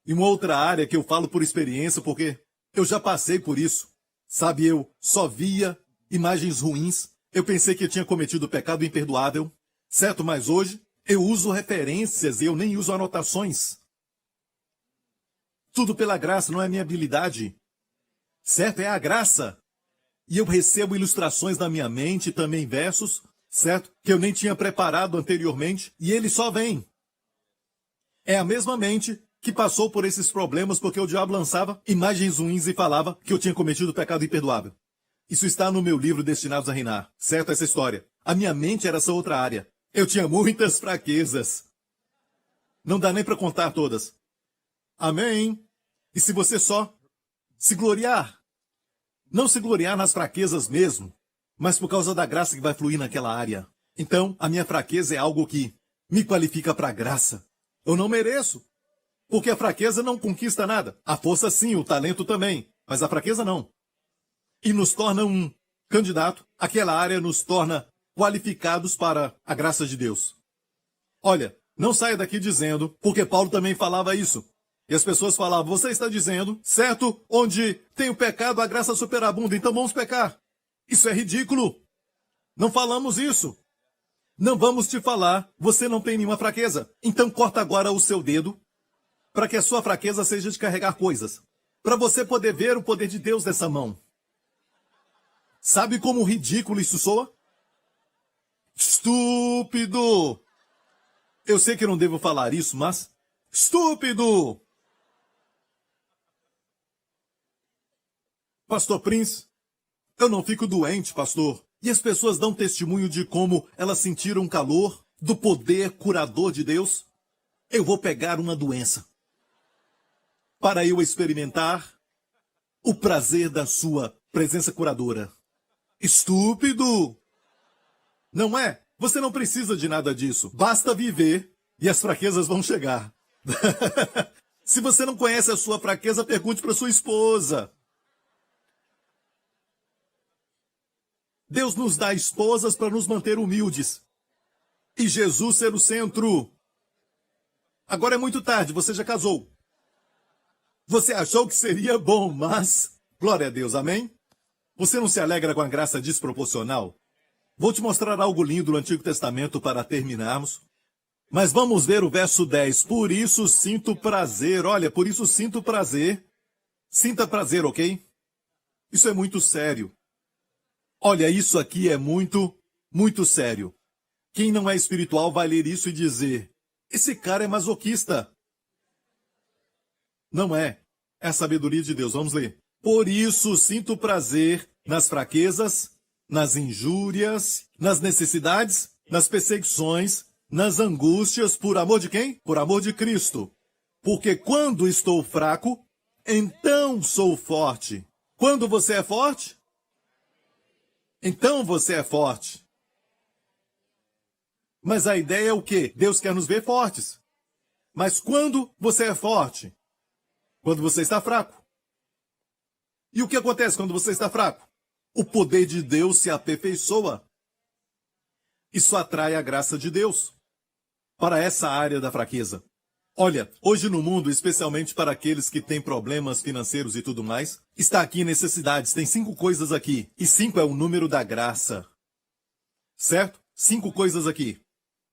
E uma outra área que eu falo por experiência, porque eu já passei por isso. Sabe, eu só via imagens ruins. Eu pensei que eu tinha cometido pecado imperdoável. Certo, mas hoje eu uso referências e eu nem uso anotações. Tudo pela graça, não é minha habilidade. Certo? É a graça. E eu recebo ilustrações na minha mente, também versos, certo? Que eu nem tinha preparado anteriormente, e ele só vem. É a mesma mente que passou por esses problemas porque o diabo lançava imagens ruins e falava que eu tinha cometido pecado imperdoável. Isso está no meu livro Destinados a Reinar, certo? Essa história. A minha mente era essa outra área. Eu tinha muitas fraquezas. Não dá nem para contar todas. Amém? E se você só se gloriar, não se gloriar nas fraquezas mesmo, mas por causa da graça que vai fluir naquela área. Então, a minha fraqueza é algo que me qualifica para a graça. Eu não mereço, porque a fraqueza não conquista nada. A força sim, o talento também, mas a fraqueza não. E nos torna um candidato, aquela área nos torna qualificados para a graça de Deus. Olha, não saia daqui dizendo, porque Paulo também falava isso. E as pessoas falavam, você está dizendo, certo, onde tem o pecado, a graça superabunda, então vamos pecar. Isso é ridículo. Não falamos isso. Não vamos te falar, você não tem nenhuma fraqueza. Então corta agora o seu dedo, para que a sua fraqueza seja de carregar coisas. Para você poder ver o poder de Deus nessa mão. Sabe como ridículo isso soa? Estúpido! Eu sei que não devo falar isso, mas... Estúpido! Pastor Prince, eu não fico doente, pastor. E as pessoas dão testemunho de como elas sentiram calor do poder curador de Deus. Eu vou pegar uma doença para eu experimentar o prazer da sua presença curadora. Estúpido! Não é? Você não precisa de nada disso. Basta viver e as fraquezas vão chegar. Se você não conhece a sua fraqueza, pergunte para sua esposa. Deus nos dá esposas para nos manter humildes. E Jesus ser o centro. Agora é muito tarde, você já casou. Você achou que seria bom, mas... Glória a Deus, amém? Você não se alegra com a graça desproporcional? Vou te mostrar algo lindo do Antigo Testamento para terminarmos. Mas vamos ver o verso 10. Por isso sinto prazer. Olha, por isso sinto prazer. Sinta prazer, ok? Isso é muito sério. Olha, isso aqui é muito sério. Quem não é espiritual vai ler isso e dizer, esse cara é masoquista. Não é. É a sabedoria de Deus. Vamos ler. Por isso sinto prazer nas fraquezas, nas injúrias, nas necessidades, nas perseguições, nas angústias, por amor de quem? Por amor de Cristo. Porque quando estou fraco, então sou forte. Quando você é forte? Então você é forte. Mas a ideia é o quê? Deus quer nos ver fortes. Mas quando você é forte? Quando você está fraco. E o que acontece quando você está fraco? O poder de Deus se aperfeiçoa. Isso atrai a graça de Deus para essa área da fraqueza. Olha, hoje no mundo, especialmente para aqueles que têm problemas financeiros e tudo mais, está aqui necessidades. Tem 5 coisas aqui. E 5 é o número da graça. Certo? 5 coisas aqui.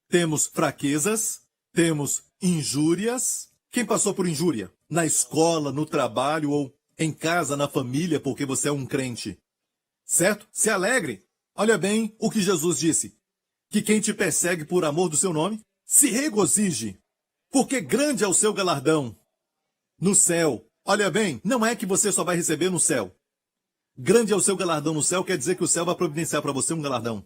Temos fraquezas, temos injúrias. Quem passou por injúria? Na escola, no trabalho ou em casa, na família, porque você é um crente. Certo? Se alegre. Olha bem o que Jesus disse. Que quem te persegue por amor do seu nome, se regozije. Porque grande é o seu galardão no céu. Olha bem, não é que você só vai receber no céu. Grande é o seu galardão no céu, quer dizer que o céu vai providenciar para você um galardão.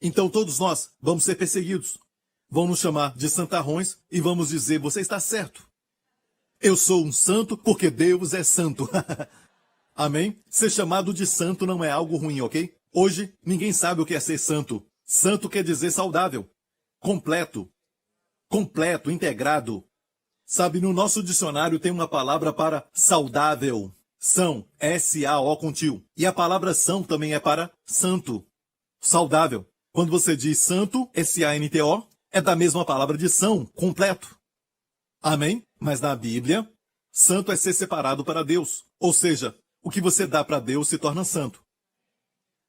Então todos nós vamos ser perseguidos. Vão nos chamar de santarrões e vamos dizer, você está certo. Eu sou um santo porque Deus é santo. Amém? Ser chamado de santo não é algo ruim, ok? Hoje, ninguém sabe o que é ser santo. Santo quer dizer saudável, completo, integrado. Sabe, no nosso dicionário tem uma palavra para saudável. São, S-A-O com tio. E a palavra são também é para santo, saudável. Quando você diz santo, S-A-N-T-O, é da mesma palavra de são, completo. Amém? Mas na Bíblia, santo é ser separado para Deus. Ou seja, o que você dá para Deus se torna santo.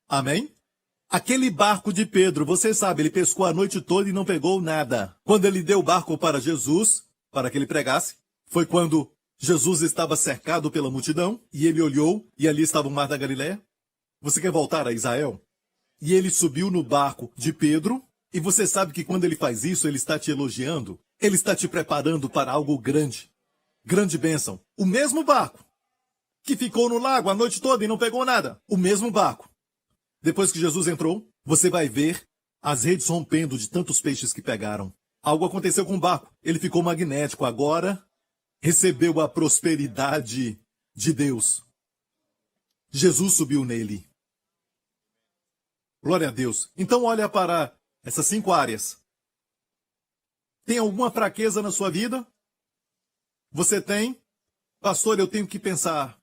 Amém? Aquele barco de Pedro, você sabe, ele pescou a noite toda e não pegou nada. Quando ele deu o barco para Jesus, para que ele pregasse, foi quando Jesus estava cercado pela multidão e ele olhou e ali estava o mar da Galileia. Você quer voltar a Israel? E ele subiu no barco de Pedro e você sabe que quando ele faz isso, ele está te elogiando. Ele está te preparando para algo grande. Grande bênção. O mesmo barco que ficou no lago a noite toda e não pegou nada. O mesmo barco. Depois que Jesus entrou, você vai ver as redes rompendo de tantos peixes que pegaram. Algo aconteceu com o barco. Ele ficou magnético. Agora recebeu a prosperidade de Deus. Jesus subiu nele. Glória a Deus. Então olha para essas 5 áreas. Tem alguma fraqueza na sua vida? Você tem? Pastor, eu tenho que pensar.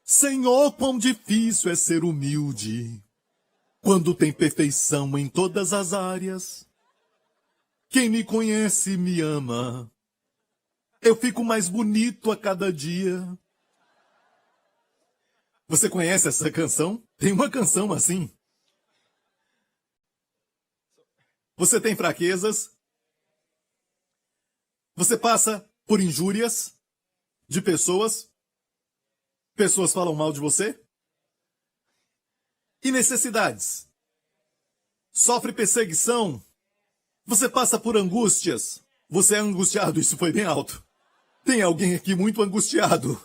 Senhor, quão difícil é ser humilde, quando tem perfeição em todas as áreas. Quem me conhece me ama. Eu fico mais bonito a cada dia. Você conhece essa canção? Tem uma canção assim. Você tem fraquezas? Você passa por injúrias de pessoas? Pessoas falam mal de você? E necessidades? Sofre perseguição? Você passa por angústias? Você é angustiado? Isso foi bem alto. Tem alguém aqui muito angustiado.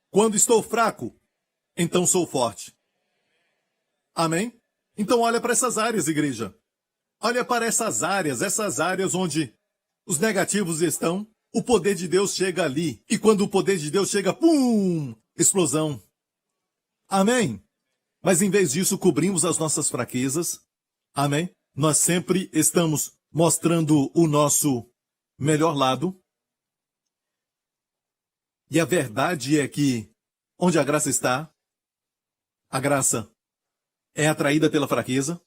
Quando estou fraco, então sou forte. Amém? Então olha para essas áreas, igreja. Olha para essas áreas onde os negativos estão. O poder de Deus chega ali. E quando o poder de Deus chega, pum! Explosão. Amém? Mas em vez disso, cobrimos as nossas fraquezas. Amém? Nós sempre estamos mostrando o nosso melhor lado. E a verdade é que, onde a graça está, a graça é atraída pela fraqueza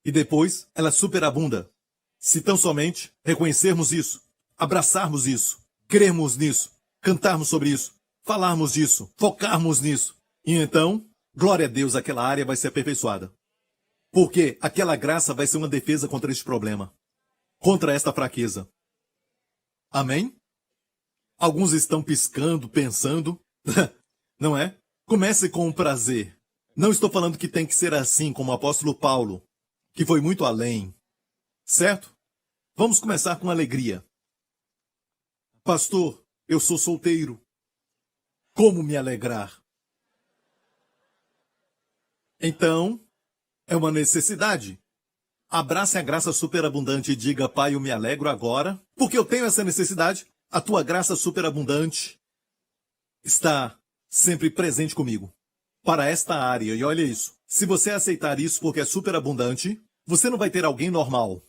e depois ela superabunda. Se tão somente reconhecermos isso, abraçarmos isso, crermos nisso, cantarmos sobre isso, falarmos disso, focarmos nisso. E então, glória a Deus, aquela área vai ser aperfeiçoada. Porque aquela graça vai ser uma defesa contra este problema, contra esta fraqueza. Amém? Alguns estão piscando, pensando, não é? Comece com o prazer. Não estou falando que tem que ser assim como o apóstolo Paulo, que foi muito além. Certo? Vamos começar com alegria. Pastor, eu sou solteiro. Como me alegrar? Então, é uma necessidade. Abrace a graça superabundante e diga, Pai, eu me alegro agora, porque eu tenho essa necessidade. A tua graça superabundante está sempre presente comigo, para esta área. E olha isso, se você aceitar isso porque é superabundante, você não vai ter alguém normal.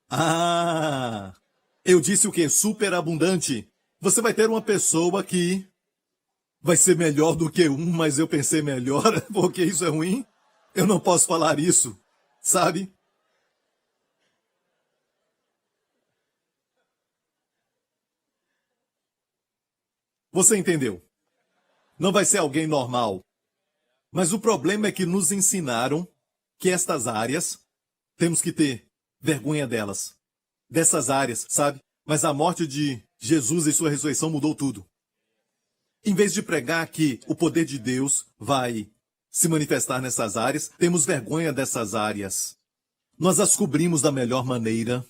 Ah, eu disse o quê? Superabundante. Você vai ter uma pessoa que vai ser melhor do que um, mas eu pensei melhor, porque isso é ruim. Eu não posso falar isso, sabe? Você entendeu? Não vai ser alguém normal. Mas o problema é que nos ensinaram que estas áreas, temos que ter vergonha delas. Dessas áreas, sabe? Mas a morte de Jesus e sua ressurreição mudou tudo. Em vez de pregar que o poder de Deus vai se manifestar nessas áreas, temos vergonha dessas áreas. Nós as cobrimos da melhor maneira,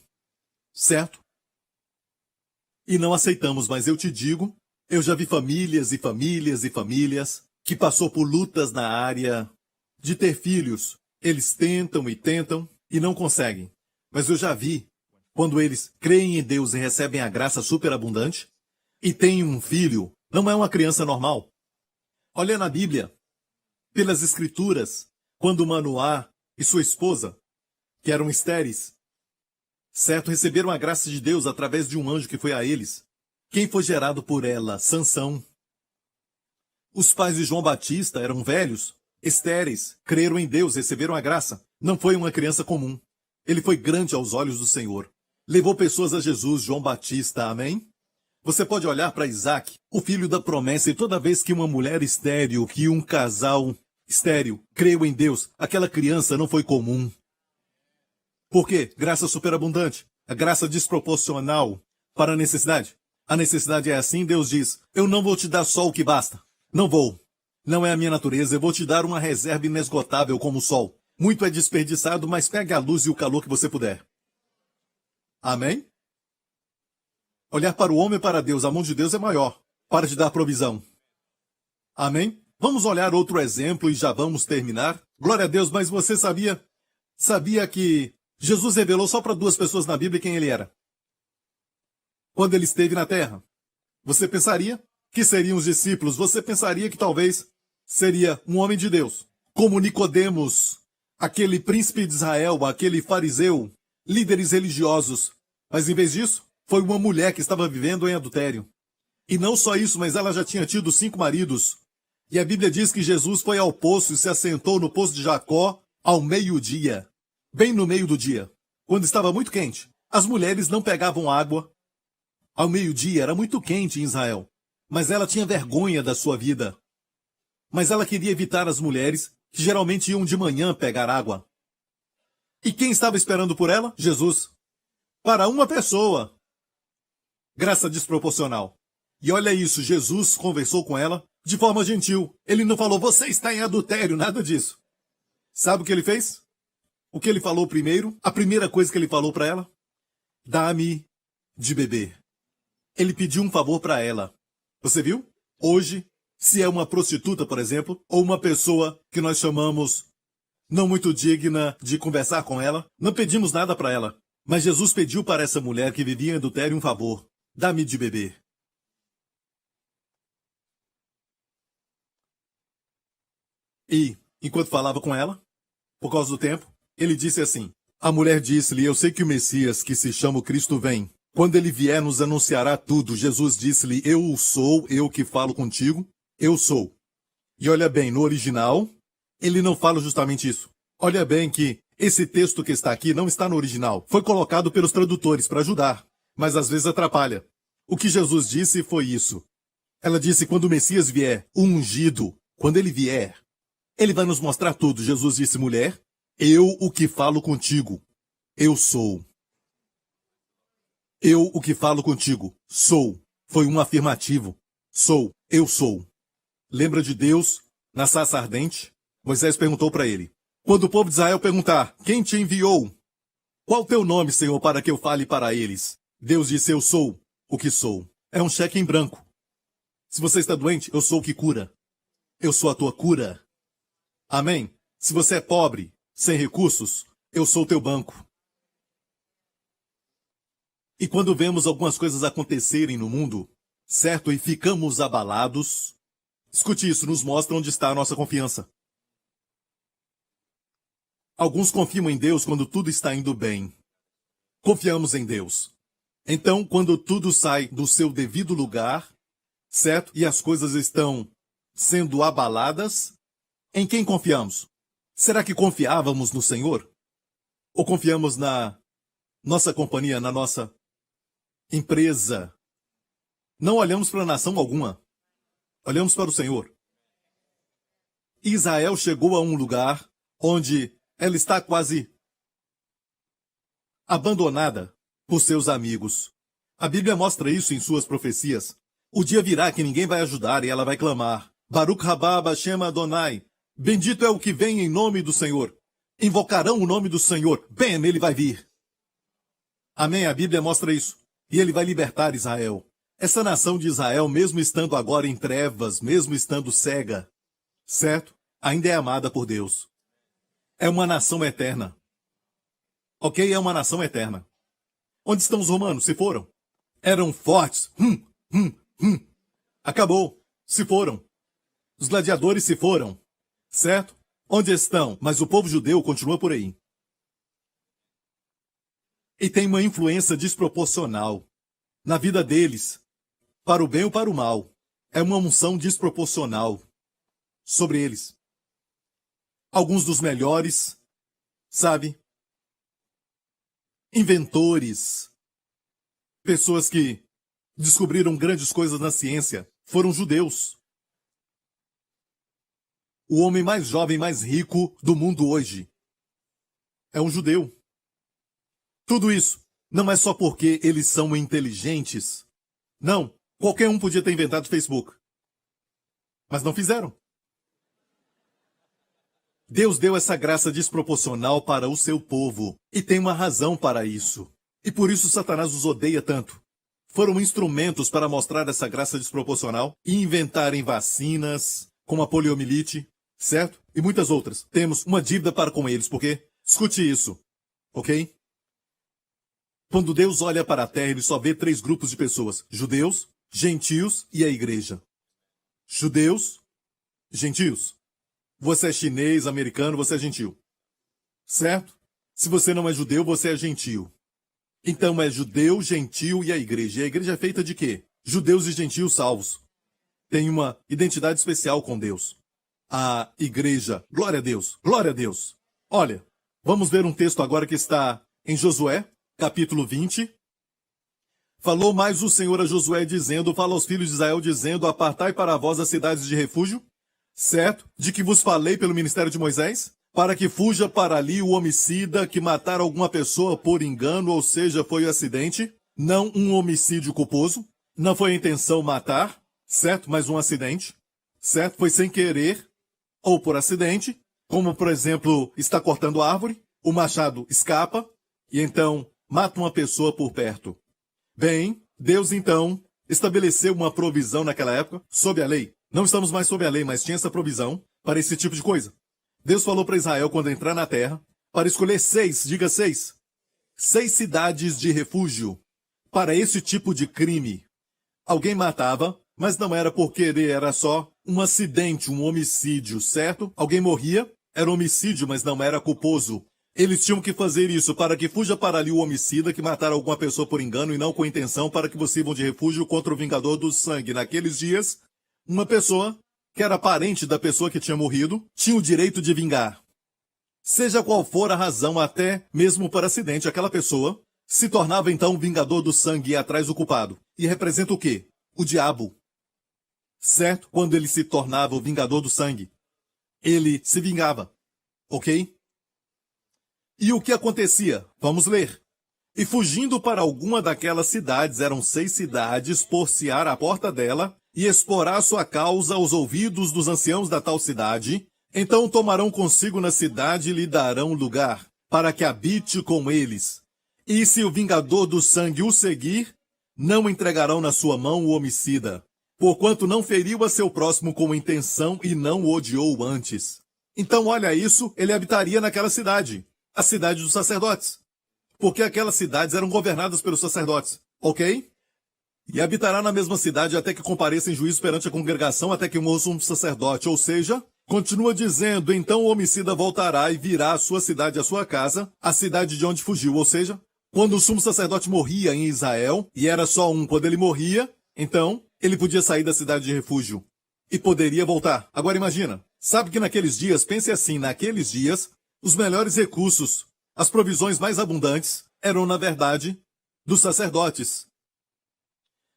certo? E não aceitamos, mas eu te digo, eu já vi famílias e famílias e famílias que passou por lutas na área de ter filhos. Eles tentam e não conseguem. Mas eu já vi, quando eles creem em Deus e recebem a graça superabundante, e têm um filho, não é uma criança normal. Olha na Bíblia, pelas Escrituras, quando Manoá e sua esposa, que eram estéreis, certo, receberam a graça de Deus através de um anjo que foi a eles. Quem foi gerado por ela? Sansão. Os pais de João Batista eram velhos, estéreis, creram em Deus, receberam a graça. Não foi uma criança comum. Ele foi grande aos olhos do Senhor. Levou pessoas a Jesus, João Batista, amém? Você pode olhar para Isaac, o filho da promessa, e toda vez que uma mulher estéril, que um casal estéril, creu em Deus, aquela criança não foi comum. Por quê? Graça superabundante. A graça desproporcional para a necessidade. A necessidade é assim, Deus diz, eu não vou te dar só o que basta. Não vou. Não é a minha natureza, eu vou te dar uma reserva inesgotável como o sol. Muito é desperdiçado, mas pegue a luz e o calor que você puder. Amém? Olhar para o homem e para Deus, a mão de Deus é maior, para te dar provisão. Amém? Vamos olhar outro exemplo e já vamos terminar. Glória a Deus, mas você sabia que Jesus revelou só para 2 pessoas na Bíblia quem ele era? Quando ele esteve na terra. Você pensaria que seriam os discípulos, você pensaria que talvez seria um homem de Deus, como Nicodemos, aquele príncipe de Israel, aquele fariseu, líderes religiosos. Mas em vez disso, foi uma mulher que estava vivendo em adultério. E não só isso, mas ela já tinha tido 5 maridos. E a Bíblia diz que Jesus foi ao poço e se assentou no poço de Jacó ao meio-dia. Bem no meio do dia, quando estava muito quente. As mulheres não pegavam água. Ao meio-dia era muito quente em Israel. Mas ela tinha vergonha da sua vida. Mas ela queria evitar as mulheres, que geralmente iam de manhã pegar água. E quem estava esperando por ela? Jesus. Para uma pessoa. Graça desproporcional. E olha isso, Jesus conversou com ela de forma gentil. Ele não falou, você está em adultério, nada disso. Sabe o que ele fez? O que ele falou primeiro? A primeira coisa que ele falou para ela? Dá-me de beber. Ele pediu um favor para ela. Você viu? Hoje, se é uma prostituta, por exemplo, ou uma pessoa que nós chamamos não muito digna de conversar com ela, não pedimos nada para ela. Mas Jesus pediu para essa mulher que vivia em adultério um favor. Dá-me de beber. E, enquanto falava com ela, por causa do tempo, ele disse assim, a mulher disse-lhe, eu sei que o Messias, que se chama o Cristo, vem. Quando ele vier, nos anunciará tudo. Jesus disse-lhe, eu sou, eu que falo contigo, eu sou. E olha bem, no original, ele não fala justamente isso. Olha bem que esse texto que está aqui não está no original. Foi colocado pelos tradutores para ajudar, mas às vezes atrapalha. O que Jesus disse foi isso. Ela disse, quando o Messias vier, o ungido, quando ele vier, ele vai nos mostrar tudo. Jesus disse, mulher, eu o que falo contigo, eu sou. Eu o que falo contigo, sou. Foi um afirmativo. Sou, eu sou. Lembra de Deus na sarça ardente? Moisés perguntou para ele. Quando o povo de Israel perguntar, quem te enviou? Qual o teu nome, Senhor, para que eu fale para eles? Deus disse, eu sou o que sou. É um cheque em branco. Se você está doente, eu sou o que cura. Eu sou a tua cura. Amém? Se você é pobre, sem recursos, eu sou o teu banco. E quando vemos algumas coisas acontecerem no mundo, certo? E ficamos abalados, escute isso, nos mostra onde está a nossa confiança. Alguns confiam em Deus quando tudo está indo bem. Confiamos em Deus. Então, quando tudo sai do seu devido lugar, certo? E as coisas estão sendo abaladas, em quem confiamos? Será que confiávamos no Senhor? Ou confiamos na nossa companhia, na nossa empresa? Não olhamos para nação alguma. Olhamos para o Senhor. Israel chegou a um lugar onde ela está quase abandonada por seus amigos. A Bíblia mostra isso em suas profecias. O dia virá que ninguém vai ajudar e ela vai clamar: Baruch rabá Hashem Adonai. Bendito é o que vem em nome do Senhor. Invocarão o nome do Senhor. Bem, ele vai vir. Amém, a Bíblia mostra isso. E ele vai libertar Israel. Essa nação de Israel, mesmo estando agora em trevas, mesmo estando cega, certo? Ainda é amada por Deus. É uma nação eterna. Ok? É uma nação eterna. Onde estão os romanos? Se foram. Eram fortes. Acabou. Se foram. Os gladiadores se foram. Certo? Onde estão? Mas o povo judeu continua por aí. E tem uma influência desproporcional na vida deles, para o bem ou para o mal. É uma unção desproporcional sobre eles. Alguns dos melhores, sabe? Inventores, pessoas que descobriram grandes coisas na ciência, foram judeus. O homem mais jovem, mais rico do mundo hoje é um judeu. Tudo isso não é só porque eles são inteligentes. Não, qualquer um podia ter inventado o Facebook. Mas não fizeram. Deus deu essa graça desproporcional para o seu povo. E tem uma razão para isso. E por isso Satanás os odeia tanto. Foram instrumentos para mostrar essa graça desproporcional e inventarem vacinas, como a poliomielite, certo? E muitas outras. Temos uma dívida para com eles, porque, escute isso, ok? Quando Deus olha para a terra, ele só vê 3 grupos de pessoas: judeus, gentios e a igreja. Judeus, gentios. Você é chinês, americano, você é gentio. Certo? Se você não é judeu, você é gentio. Então é judeu, gentio e a igreja. E a igreja é feita de quê? Judeus e gentios salvos. Tem uma identidade especial com Deus. A igreja, glória a Deus, glória a Deus. Olha, vamos ver um texto agora que está em Josué, capítulo 20. Falou mais o Senhor a Josué dizendo: fala aos filhos de Israel dizendo: apartai para vós as cidades de refúgio, certo? De que vos falei pelo ministério de Moisés, para que fuja para ali o homicida que matar alguma pessoa por engano, ou seja, foi um acidente, não um homicídio culposo, não foi a intenção matar, certo? Mas um acidente, certo? Foi sem querer, ou por acidente, como por exemplo, está cortando árvore, o machado escapa, e então mata uma pessoa por perto. Bem, Deus então estabeleceu uma provisão naquela época, sob a lei. Não estamos mais sob a lei, mas tinha essa provisão para esse tipo de coisa. Deus falou para Israel, quando entrar na terra, para escolher 6, diga 6, 6 cidades de refúgio para esse tipo de crime. Alguém matava, mas não era por querer, era só um acidente, um homicídio, certo? Alguém morria, era homicídio, mas não era culposo. Eles tinham que fazer isso para que fuja para ali o homicida que matar alguma pessoa por engano e não com intenção, para que vocês sirvam de refúgio contra o vingador do sangue. Naqueles dias, uma pessoa que era parente da pessoa que tinha morrido tinha o direito de vingar. Seja qual for a razão, até mesmo por acidente, aquela pessoa se tornava então o vingador do sangue e atrás do culpado. E representa o quê? O diabo. Certo? Quando ele se tornava o vingador do sangue, ele se vingava. Ok? E o que acontecia? Vamos ler. E fugindo para alguma daquelas cidades, eram 6 cidades, porciar a porta dela, e exporá sua causa aos ouvidos dos anciãos da tal cidade, então tomarão consigo na cidade e lhe darão lugar, para que habite com eles. E se o vingador do sangue o seguir, não entregarão na sua mão o homicida, porquanto não feriu a seu próximo com intenção e não o odiou antes. Então, olha isso, ele habitaria naquela cidade, a cidade dos sacerdotes, porque aquelas cidades eram governadas pelos sacerdotes, ok? E habitará na mesma cidade até que compareça em juízo perante a congregação, até que morra um sacerdote. Ou seja, continua dizendo, então o homicida voltará e virá à sua cidade, à sua casa, a cidade de onde fugiu. Ou seja, quando o sumo sacerdote morria em Israel, e era só um, quando ele morria, então ele podia sair da cidade de refúgio e poderia voltar. Agora imagina, sabe que naqueles dias, pense assim, naqueles dias, os melhores recursos, as provisões mais abundantes, eram na verdade dos sacerdotes.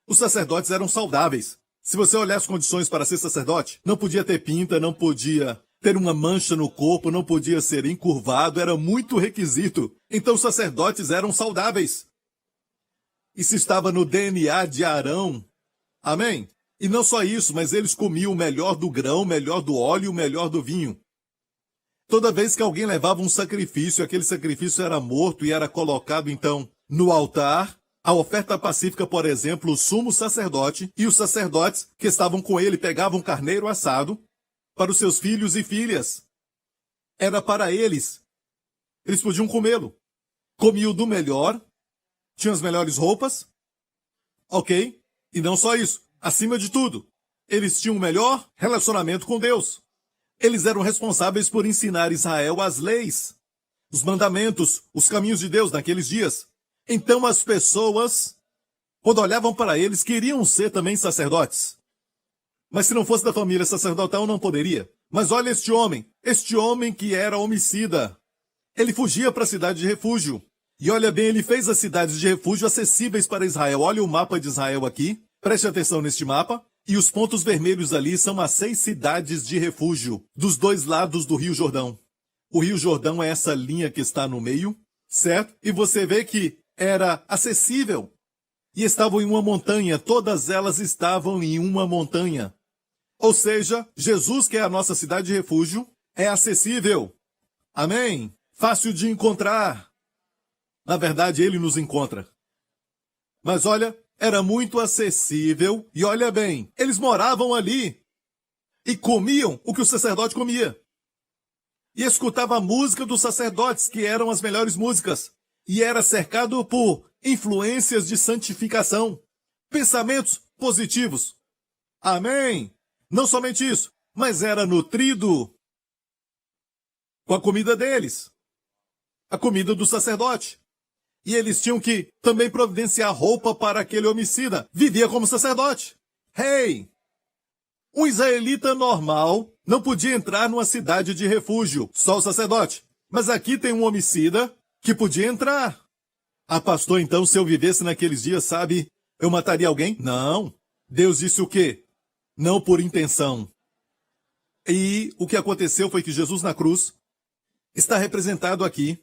Os sacerdotes eram saudáveis. Se você olhar as condições para ser sacerdote, não podia ter pinta, não podia ter uma mancha no corpo, não podia ser encurvado, era muito requisito. Então os sacerdotes eram saudáveis. Isso estava no DNA de Arão. Amém? E não só isso, mas eles comiam o melhor do grão, o melhor do óleo, o melhor do vinho. Toda vez que alguém levava um sacrifício, aquele sacrifício era morto e era colocado, então, no altar. A oferta pacífica, por exemplo, o sumo sacerdote e os sacerdotes que estavam com ele pegavam carneiro assado para os seus filhos e filhas. Era para eles. Eles podiam comê-lo. Comiam do melhor, tinham as melhores roupas, ok? E não só isso, acima de tudo, eles tinham o melhor relacionamento com Deus. Eles eram responsáveis por ensinar Israel as leis, os mandamentos, os caminhos de Deus naqueles dias. Então as pessoas, quando olhavam para eles, queriam ser também sacerdotes. Mas se não fosse da família sacerdotal, não poderia. Mas olha este homem que era homicida. Ele fugia para a cidade de refúgio. E olha bem, ele fez as cidades de refúgio acessíveis para Israel. Olha o mapa de Israel aqui. Preste atenção neste mapa. E os pontos vermelhos ali são as 6 cidades de refúgio, dos 2 lados do Rio Jordão. O Rio Jordão é essa linha que está no meio, certo? E você vê que era acessível. E estavam em uma montanha, todas elas estavam em uma montanha. Ou seja, Jesus, que é a nossa cidade de refúgio, é acessível. Amém? Fácil de encontrar. Na verdade, ele nos encontra. Mas olha, era muito acessível e olha bem, eles moravam ali e comiam o que o sacerdote comia. E escutava a música dos sacerdotes, que eram as melhores músicas. E era cercado por influências de santificação, pensamentos positivos. Amém? Não somente isso, mas era nutrido com a comida deles, a comida do sacerdote. E eles tinham que também providenciar roupa para aquele homicida. Vivia como sacerdote. Hey! Um israelita normal não podia entrar numa cidade de refúgio, só o sacerdote. Mas aqui tem um homicida que podia entrar. Ah, pastor, então se eu vivesse naqueles dias, sabe, eu mataria alguém? Não. Deus disse o quê? Não por intenção. E o que aconteceu foi que Jesus na cruz está representado aqui,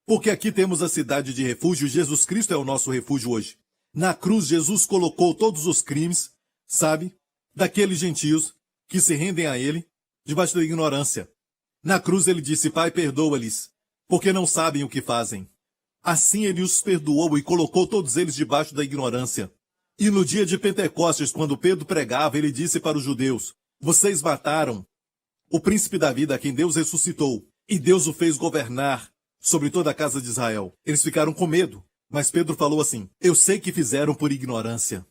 porque aqui temos a cidade de refúgio. Jesus Cristo é o nosso refúgio hoje. Na cruz, Jesus colocou todos os crimes, sabe, daqueles gentios que se rendem a ele, debaixo da ignorância. Na cruz ele disse, Pai, perdoa-lhes, porque não sabem o que fazem. Assim ele os perdoou e colocou todos eles debaixo da ignorância. E no dia de Pentecostes, quando Pedro pregava, ele disse para os judeus, vocês mataram o príncipe Davi, a quem Deus ressuscitou, e Deus o fez governar sobre toda a casa de Israel. Eles ficaram com medo, mas Pedro falou assim, eu sei que fizeram por ignorância.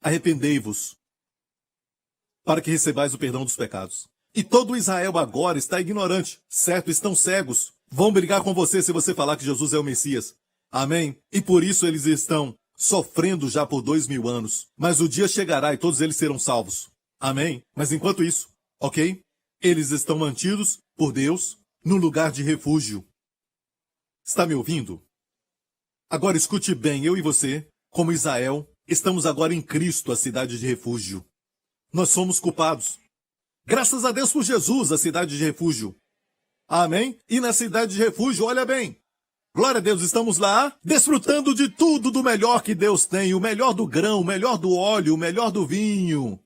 Arrependei-vos, para que recebais o perdão dos pecados. E todo Israel agora está ignorante, certo? Estão cegos. Vão brigar com você se você falar que Jesus é o Messias. Amém? E por isso eles estão sofrendo já por 2000 anos. Mas o dia chegará e todos eles serão salvos. Amém? Mas enquanto isso, ok? Eles estão mantidos por Deus no lugar de refúgio. Está me ouvindo? Agora escute bem, eu e você, como Israel, estamos agora em Cristo, a cidade de refúgio. Nós somos culpados. Graças a Deus por Jesus, a cidade de refúgio. Amém? E na cidade de refúgio, olha bem. Glória a Deus, estamos lá, desfrutando de tudo do melhor que Deus tem, o melhor do grão, o melhor do óleo, o melhor do vinho.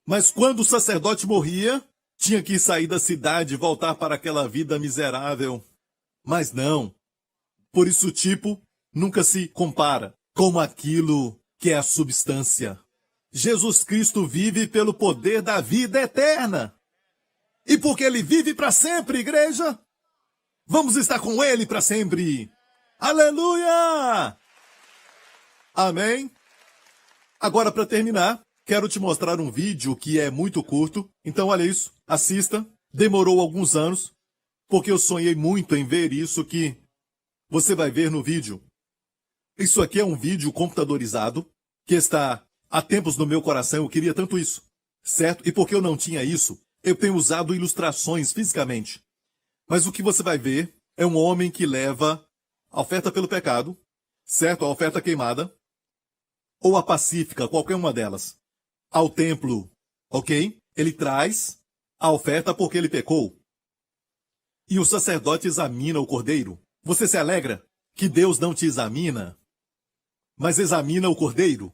Mas quando o sacerdote morria, tinha que sair da cidade e voltar para aquela vida miserável. Mas não. Por isso o tipo nunca se compara com aquilo que é a substância. Jesus Cristo vive pelo poder da vida eterna. E porque ele vive para sempre, igreja, vamos estar com ele para sempre. Aleluia! Amém? Agora, para terminar, quero te mostrar um vídeo que é muito curto. Então, olha isso, assista. Demorou alguns anos, porque eu sonhei muito em ver isso que você vai ver no vídeo. Isso aqui é um vídeo computadorizado, que está há tempos no meu coração. Eu queria tanto isso, certo? E porque eu não tinha isso, eu tenho usado ilustrações fisicamente. Mas o que você vai ver é um homem que leva a oferta pelo pecado, certo? A oferta queimada. ou a pacífica, qualquer uma delas, ao templo, ok? Ele traz a oferta porque ele pecou. E o sacerdote examina o cordeiro. Você se alegra que Deus não te examina, mas examina o cordeiro?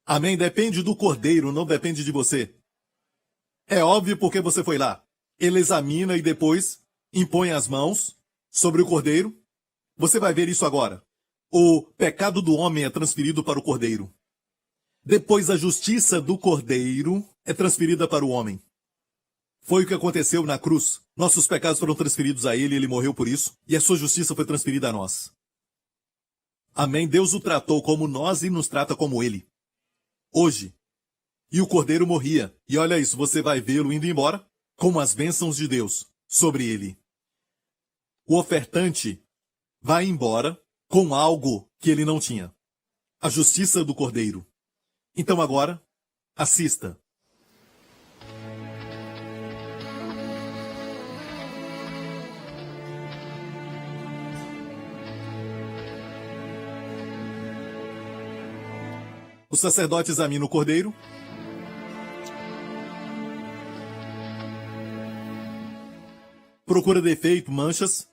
Amém? Depende do cordeiro, não depende de você. É óbvio porque você foi lá. Ele examina e depois impõe as mãos sobre o cordeiro. Você vai ver isso agora. O pecado do homem é transferido para o cordeiro. Depois a justiça do cordeiro é transferida para o homem. Foi o que aconteceu na cruz. Nossos pecados foram transferidos a ele, ele morreu por isso, e a sua justiça foi transferida a nós. Amém? Deus o tratou como nós e nos trata como ele. Hoje. E o cordeiro morria. E olha isso, você vai vê-lo indo embora com as bênçãos de Deus sobre ele. O ofertante vai embora com algo que ele não tinha. A justiça do cordeiro. Então agora, assista. O sacerdote examina o cordeiro. Procura defeito, manchas.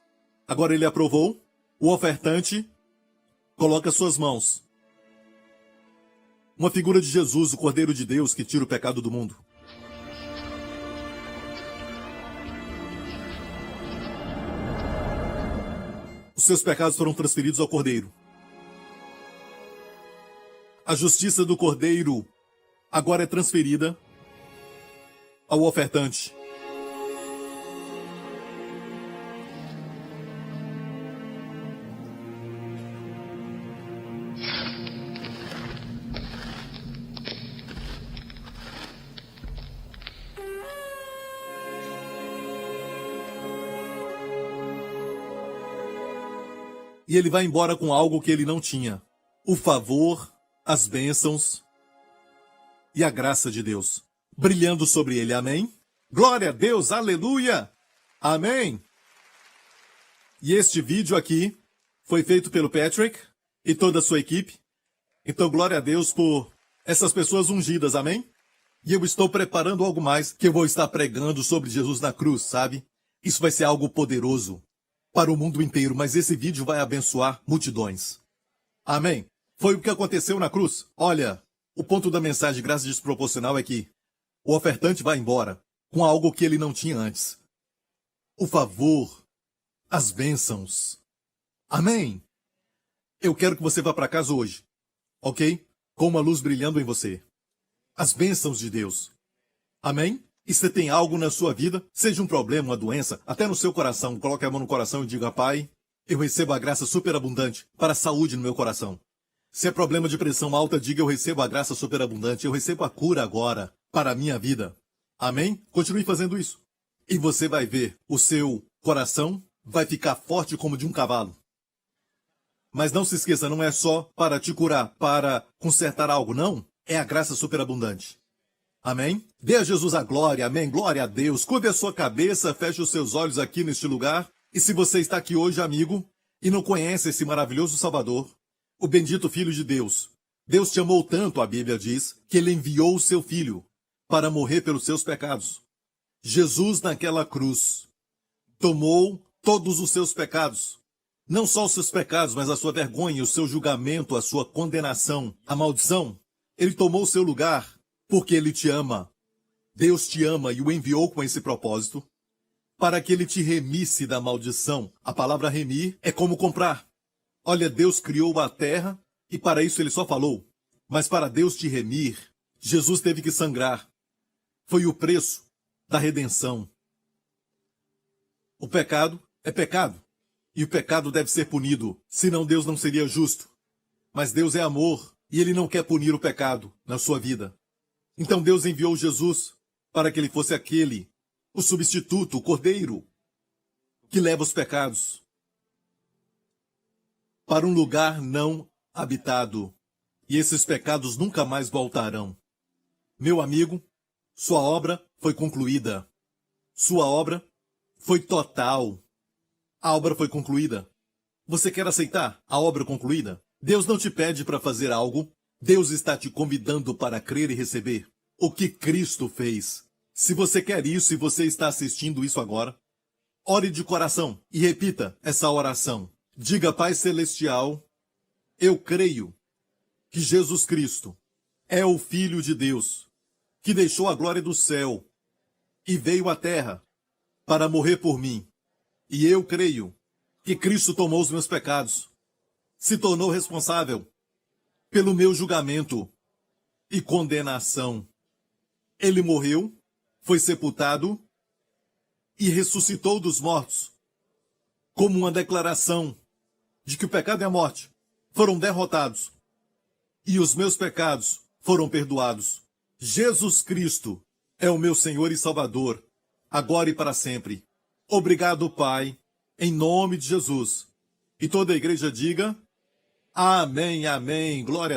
Agora ele aprovou. O ofertante coloca suas mãos. Uma figura de Jesus, o Cordeiro de Deus que tira o pecado do mundo. Os seus pecados foram transferidos ao Cordeiro. A justiça do Cordeiro agora é transferida ao ofertante. E ele vai embora com algo que ele não tinha. O favor, as bênçãos e a graça de Deus. Brilhando sobre ele, amém? Glória a Deus, aleluia! Amém! E este vídeo aqui foi feito pelo Patrick e toda a sua equipe. Então, glória a Deus por essas pessoas ungidas, amém? E eu estou preparando algo mais que eu vou estar pregando sobre Jesus na cruz, sabe? Isso vai ser algo poderoso para o mundo inteiro, mas esse vídeo vai abençoar multidões. Amém? Foi o que aconteceu na cruz. Olha, o ponto da mensagem graça desproporcional é que o ofertante vai embora com algo que ele não tinha antes. O favor, as bênçãos. Amém? Eu quero que você vá para casa hoje, ok? Com uma luz brilhando em você. As bênçãos de Deus. Amém? E se tem algo na sua vida, seja um problema, uma doença, até no seu coração, coloque a mão no coração e diga, Pai, eu recebo a graça superabundante para a saúde no meu coração. Se é problema de pressão alta, diga, eu recebo a graça superabundante, eu recebo a cura agora para a minha vida. Amém? Continue fazendo isso. E você vai ver, o seu coração vai ficar forte como de um cavalo. Mas não se esqueça, não é só para te curar, para consertar algo, não. É a graça superabundante. Amém? Dê a Jesus a glória, amém? Glória a Deus. Curve a sua cabeça, feche os seus olhos aqui neste lugar. E se você está aqui hoje, amigo, e não conhece esse maravilhoso Salvador, o bendito Filho de Deus, Deus te amou tanto, a Bíblia diz, que ele enviou o seu Filho para morrer pelos seus pecados. Jesus, naquela cruz, tomou todos os seus pecados. Não só os seus pecados, mas a sua vergonha, o seu julgamento, a sua condenação, a maldição. Ele tomou o seu lugar porque ele te ama. Deus te ama e o enviou com esse propósito para que ele te remisse da maldição. A palavra remir é como comprar. Olha, Deus criou a terra e para isso ele só falou. Mas para Deus te remir, Jesus teve que sangrar. Foi o preço da redenção. O pecado é pecado. E o pecado deve ser punido, senão Deus não seria justo. Mas Deus é amor e ele não quer punir o pecado na sua vida. Então Deus enviou Jesus para que ele fosse aquele, o substituto, o cordeiro, que leva os pecados para um lugar não habitado. E esses pecados nunca mais voltarão. Meu amigo, sua obra foi concluída. Sua obra foi total. A obra foi concluída. Você quer aceitar a obra concluída? Deus não te pede para fazer algo. Deus está te convidando para crer e receber o que Cristo fez. Se você quer isso e você está assistindo isso agora, ore de coração e repita essa oração. Diga: Pai Celestial, eu creio que Jesus Cristo é o Filho de Deus, que deixou a glória do céu e veio à terra para morrer por mim. E eu creio que Cristo tomou os meus pecados, se tornou responsável pelo meu julgamento e condenação. Ele morreu, foi sepultado e ressuscitou dos mortos, como uma declaração de que o pecado e a morte foram derrotados e os meus pecados foram perdoados. Jesus Cristo é o meu Senhor e Salvador, agora e para sempre. Obrigado, Pai, em nome de Jesus. E toda a igreja diga: amém, amém, glória a Deus.